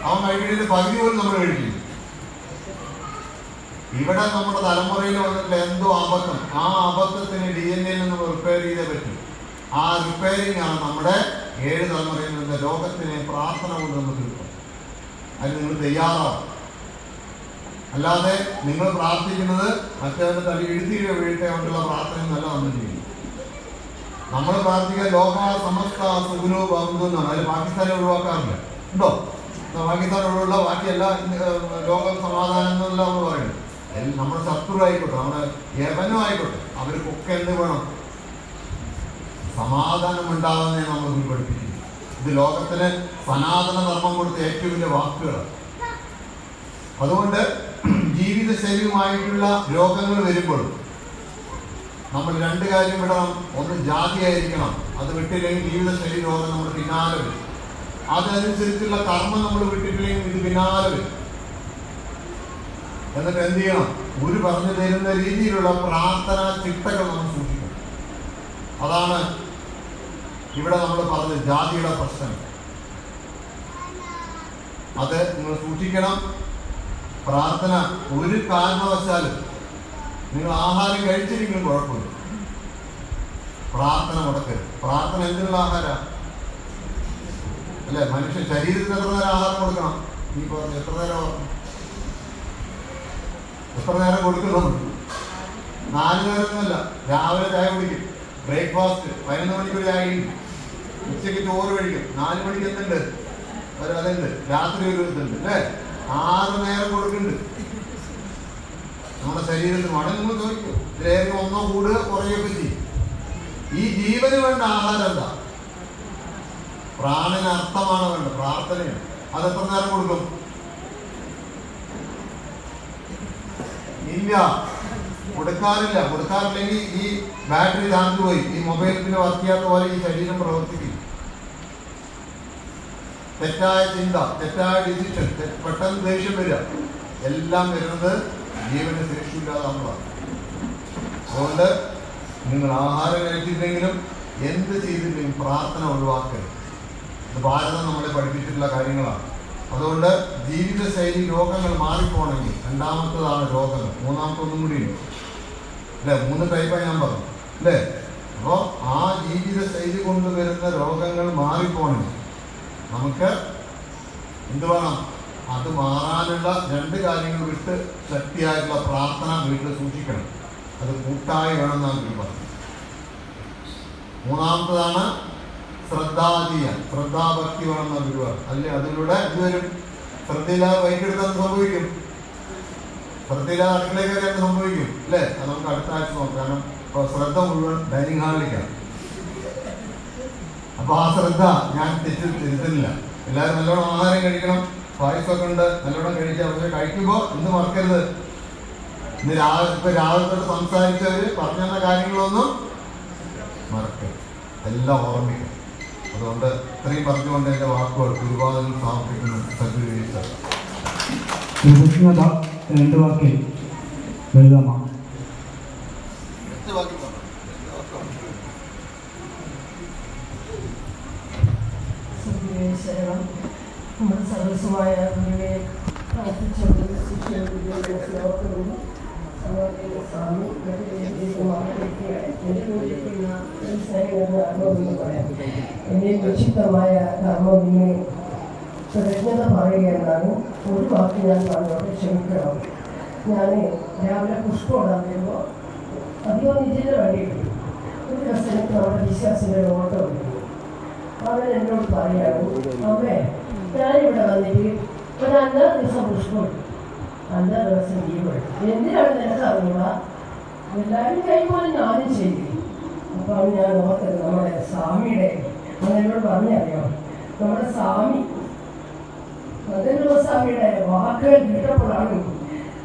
അവൻ കഴിക്കുന്നതിന്റെ പകുതി പോലും നമ്മൾ കഴിക്കില്ല. ഇവിടെ നമ്മുടെ തലമുറയിൽ വന്നിട്ടുള്ള എന്തോ അബദ്ധം, ആ അബദ്ധത്തിന് DNA നിന്ന് റിപ്പയർ ചെയ്തേ പറ്റും. ആ റിപ്പയറിംഗ് ആണ് നമ്മുടെ 7 തലമുറയിൽ നിന്ന് ലോകത്തിനെ പ്രാർത്ഥന കൊണ്ട് നമുക്ക് കിട്ടും. അതിന് നിങ്ങൾ തയ്യാറാവും. അല്ലാതെ നിങ്ങൾ പ്രാർത്ഥിക്കുന്നത് മറ്റവരുടെ തലി എഴുതി വീഴ്ച കൊണ്ടുള്ള പ്രാർത്ഥനയൊന്നല്ല നമ്മൾ ചെയ്യും. നമ്മൾ പ്രാർത്ഥിക്കാൻ ലോക സമസ്ത സുഖനോ ബന്ധു എന്നാണ്. അതിൽ പാകിസ്ഥാനെ ഒഴിവാക്കാറില്ല. ഉണ്ടോ? പാകിസ്ഥാനോടുള്ള ബാക്കി എല്ലാ ലോക സമാധാനം എന്നല്ല നമ്മൾ പറയുന്നത്. നമ്മുടെ ശത്രു ആയിക്കോട്ടെ, നമ്മുടെ യവനും ആയിക്കോട്ടെ, അവർക്കൊക്കെ എന്ത് വേണം? സമാധാനം ഉണ്ടാകുന്നേ നമ്മൾ ഉൾപ്പെടുത്തിയിരിക്കുന്നു. ഇത് ലോകത്തിന് സനാതന ധർമ്മം കൊടുത്ത ഏറ്റവും വലിയ വാക്കുകളാണ്. അതുകൊണ്ട് ജീവിതശൈലിയുമായിട്ടുള്ള രോഗങ്ങൾ വരുമ്പോൾ നമ്മൾ രണ്ട് കാര്യം വിടണം. ഒന്ന് ജാതിയായിരിക്കണം, അത് വിട്ടില്ലെങ്കിൽ ജീവിതശൈലി രോഗം നമ്മൾ പിന്നാലെ വരും. അതനുസരിച്ചുള്ള കർമ്മം നമ്മൾ വിട്ടിട്ടില്ലെങ്കിൽ ഇത് പിന്നാലെ വരും. എന്നിട്ട് എന്ത് ചെയ്യണം? ഗുരു പറഞ്ഞു തരുന്ന രീതിയിലുള്ള പ്രാർത്ഥനാ ചിട്ടകൾ നമ്മൾ സൂക്ഷിക്കണം. അതാണ് ഇവിടെ നമ്മൾ പറഞ്ഞ ജാതിയുടെ പ്രശ്നം. അത് നിങ്ങൾ സൂക്ഷിക്കണം. പ്രാർത്ഥന ഒരു കാരണവശാലും നിങ്ങൾ ആഹാരം കഴിച്ചിരിക്കും കുഴപ്പമില്ല, പ്രാർത്ഥന മുടക്കരുത്. പ്രാർത്ഥന എന്തിനുള്ള ആഹാര അല്ലെ? മനുഷ്യ ശരീരത്തിന് എത്ര നേരം ആഹാരം കൊടുക്കണം? നീ പറഞ്ഞു എത്ര നേരം കൊടുക്കുന്നുണ്ട്? 4 നേരമൊന്നുമല്ല. രാവിലെ ചായ കുടിക്കും, ബ്രേക്ക്ഫാസ്റ്റ് 11 മണിക്ക് ഒരു ചായ കഴിക്കും, ഉച്ചയ്ക്ക് ചോറ് കഴിക്കും, 4 മണിക്ക് എന്തുണ്ട്? അതുണ്ട്, രാത്രി ഒരു ഇതുണ്ട് അല്ലേ? 6 നേരം കൊടുക്കുന്നുണ്ട് നമ്മുടെ ശരീരത്തിന്. മടങ്ങ് നിങ്ങൾ ചോദിക്കും, ഇതിലേക്കും ഒന്നോ കൂടുക കുറയൊക്കെ ചെയ്യും. ഈ ജീവന് വേണ്ട ആഹാരം എന്താ? പ്രാണന് അർത്ഥമാണ് വേണ്ടത്, പ്രാർത്ഥനയാണ്. അതെത്ര നേരം കൊടുക്കും? ഇല്ല, കൊടുക്കാറില്ലെങ്കിൽ ഈ ബാറ്ററി ചാർജ് പോയി, ഈ മൊബൈലിന് വർക്ക് ചെയ്യാത്ത പോലെ ഈ ശരീരം പ്രവർത്തിക്കും. തെറ്റായ ചിന്ത, തെറ്റായ ഡിസിഷൻ, പെട്ടെന്ന് ദേഷ്യം വരിക, എല്ലാം വരുന്നത് ജീവന് ശേഷിയില്ലാതാകുന്നതാണ്. അതുകൊണ്ട് നിങ്ങൾ ആഹാരം കഴിച്ചില്ലെങ്കിലും എന്ത് ചെയ്തില്ലെങ്കിലും പ്രാർത്ഥന ഒഴിവാക്കരുത്. ഇത് ഭാരതം നമ്മളെ പഠിപ്പിച്ചിട്ടുള്ള കാര്യങ്ങളാണ്. അതുകൊണ്ട് ജീവിതശൈലി രോഗങ്ങൾ മാറിപ്പോണെങ്കിൽ, രണ്ടാമത്തതാണ് രോഗങ്ങൾ, മൂന്നാമത്തെ ഒന്നും കൂടി ഉണ്ട് അല്ലേ? 3 ടൈപ്പായി ഞാൻ പറഞ്ഞു അല്ലേ? അപ്പോൾ ആ ജീവിതശൈലി കൊണ്ടുവരുന്ന രോഗങ്ങൾ മാറിപ്പോണെങ്കിൽ നമുക്ക് എന്ത് വേണം? അത് മാറാനുള്ള 2 കാര്യങ്ങൾ വിട്ട് ശക്തിയായിട്ടുള്ള പ്രാർത്ഥന വീട്ടിൽ സൂക്ഷിക്കണം. അത് കൂട്ടായി വേണമെന്നാണ് എനിക്ക് പറഞ്ഞത്. മൂന്നാമത്തതാണ് ശ്രദ്ധാധീയം, ശ്രദ്ധാഭക്തി വേണമെന്ന ഗുരുവാണ്. അല്ലെ അതിലൂടെ ഇതുവരും ശ്രദ്ധയില്ലാതെ വൈകിട്ടെടുത്താൽ സംഭവിക്കും, ശ്രദ്ധയില്ലാതെ അടുക്കളയൊക്കെ സംഭവിക്കും അല്ലേ? അത് നമുക്ക് അടുത്ത ആഴ്ച നോക്കാം. കാരണം ഇപ്പോൾ ശ്രദ്ധ മുഴുവൻ ഡൈനിങ് ഹാളിലേക്കാണ്. അപ്പൊ ആ ശ്രദ്ധ ഞാൻ തിരുത്തുന്നില്ല. എല്ലാവരും നല്ലോണം ആഹാരം കഴിക്കണം, പായസമൊക്കെ ഉണ്ട്, നല്ലോണം കഴിക്കാം. പക്ഷെ കഴിക്കുമ്പോൾ എന്ത് മറക്കരുത്? ഇന്ന് രാവിലെ തൊട്ട് സംസാരിച്ചവര് പറഞ്ഞ കാര്യങ്ങളൊന്നും മറക്കരുത്, എല്ലാം ഓർമ്മിക്കണം. അതുകൊണ്ട് ഇത്രയും പറഞ്ഞുകൊണ്ട് എൻ്റെ വാക്കുകൾ ഗുരുവായൂരിൽ സമർപ്പിക്കുന്നു. സദ്ഗുരുവിച്ച 2 വാക്കിൽ എഴുതാമ. നമ്മുടെ സർവസ്വമായ ഗുരുവെ പ്രാർത്ഥിച്ചുകൊണ്ട് ശിക്ഷയോർക്കുന്നു. സ്വാമി എൻ്റെ നിക്ഷിപ്തമായ ധർമ്മവിനെ കൃതജ്ഞത പറയുകയെന്നാണ്. ഒരു വാക്ക് ഞാൻ പറഞ്ഞോട്ടെ, ക്ഷമിക്കണം. ഞാൻ രാവിലെ പുഷ്പം ഇടാൻ വരുമ്പോൾ അധികം നിജന് വേണ്ടിയിട്ട് ഒരു ദിവസത്തിന് നമ്മുടെ വിശ്വാസിൻ്റെ ഓട്ടം ഉണ്ട്. അവൻ എന്നോട് പറയാണ്, അമ്മേ ഞാനിവിടെ വന്നിട്ട് ഒരു 5 ദിവസം പുഷ്പം ഇട്ടു, 5 ദിവസം ലീവ് എടുത്തു. എന്തിനാണ് നിനക്ക് അറിഞ്ഞൂടാ? എല്ലാവരും കൈപോലെ ഞാനും ചെയ്തു. അപ്പോൾ ഞാൻ ഓർത്തത് നമ്മുടെ സ്വാമിയുടെ, എന്നോട് പറഞ്ഞറിയാം, നമ്മുടെ സ്വാമി സ്വാമിയുടെ വാക്കുകൾ കേട്ടപ്പോഴാണ്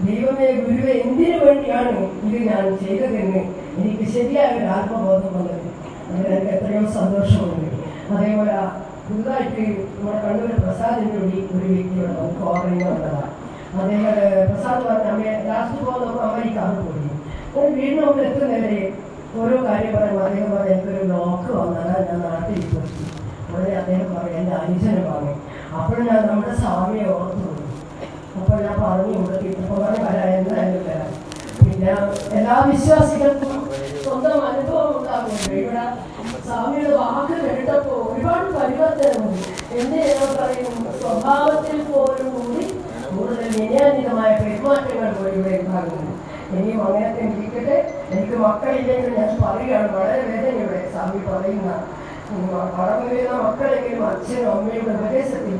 ദൈവമേ ഗുരുവെ എന്തിനു വേണ്ടിയാണ് ഇത് ഞാൻ ചെയ്തതെന്ന് എനിക്ക് ശരിയായ ഒരു ആത്മബോധം വന്നത്. അതിന് എനിക്ക് എത്രയോ സന്തോഷമുണ്ട്. അതേപോലെ പുതുതായിട്ട് നമ്മുടെ കണ്ണൂർ പ്രസാദിന് വേണ്ടി ഒരു വ്യക്തിയോട് നമുക്ക് ഓർമ്മ വന്നതാണ്. അതേപോലെ പ്രസാദ് പറഞ്ഞ അമ്മയെ ലാസ്റ്റ് പോകുന്ന അമേരിക്കാണ് പോയി. ഒരു വീടിന് മുമ്പ് എത്തുന്നവരെ ഓരോ കാര്യം പറയുമ്പോൾ അദ്ദേഹം പറഞ്ഞ എനിക്കൊരു ബ്ലോക്ക് വന്നതാണ്, ഞാൻ നാട്ടിൽ പോയി. ഉടനെ അദ്ദേഹം പറയും എൻ്റെ അനുജനമാണ്. അപ്പോൾ ഞാൻ നമ്മുടെ സ്വാമിയെ ഓർത്തു. അപ്പോൾ ഞാൻ പറഞ്ഞു കൊടുത്തിട്ട് വരാം, എന്തായാലും വരാം. പിന്നെ എല്ലാ വിശ്വാസികൾക്കും സ്വന്തം അനുഭവം ഉണ്ടാകുന്നുണ്ട്. ഇവിടെ സ്വാമിയുടെ വാക്ക് കേട്ടപ്പോൾ ഒരുപാട് പരിവർത്തനമുണ്ട്. എന്തിനോ പറയും, സ്വഭാവത്തിൽ പോലും കൂടി കൂടുതൽ വിനയാന്വിതമായ പെരുമാറ്റങ്ങൾ പോലും ഇവിടെ ഉണ്ടാകുന്നുണ്ട്. ഇനിയും അങ്ങനെ തന്നെ ഇരിക്കട്ടെ. എനിക്ക് മക്കളില്ലെങ്കിൽ ഞാൻ പറയുകയാണ്, വളരെ വേദനയോടെ സ്വാമി പറയുന്ന വളർന്നു വരുന്ന മക്കളെങ്കിലും അച്ഛനും അമ്മയുടെ ഉപദേശത്തിൽ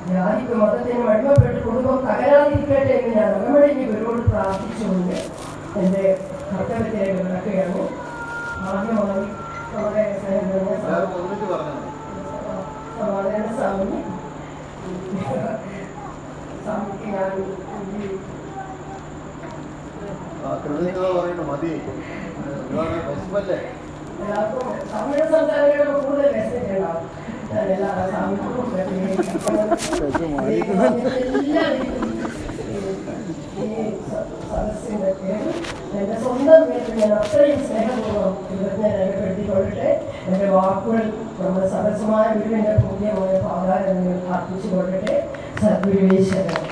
ജാതിക്കും മതത്തിനും അടിമപ്പെട്ട് കുടുംബം തകരാതിരിക്കട്ടെ എന്ന് ഞാൻ അകമടങ്ങി ഇവരോട് പ്രാർത്ഥിച്ചുകൊണ്ട് എൻ്റെ കർത്തവ്യത്തിലേക്ക് കിടക്കുകയാണ്. ആദ്യമായി നമ്മുടെ സമാധാന സ്വാമി സ്വാമിക്ക് ഞാൻ എല്ലാവർക്കും സ്വാമിയുടെ സംസാരങ്ങളൊക്കെ കൂടുതൽ മെസ്സേജുണ്ടാവും. ഞാൻ എല്ലാ സ്വാമിക്കും സദസ്സിൻ്റെ പേര് എൻ്റെ സ്വന്തം പേരിൽ ഞാൻ അത്രയും സ്നേഹപൂർവ്വം ഞാൻ രേഖപ്പെടുത്തിക്കൊള്ളട്ടെ. എൻ്റെ വാക്കുകൾ നമ്മുടെ സദസ്സമായ ഗുരുവിൻ്റെ പുണ്യമായ പാതാരങ്ങൾ പ്രാർത്ഥിച്ചുകൊള്ളട്ടെ. സദ്ഗുരുവേ ശരണം.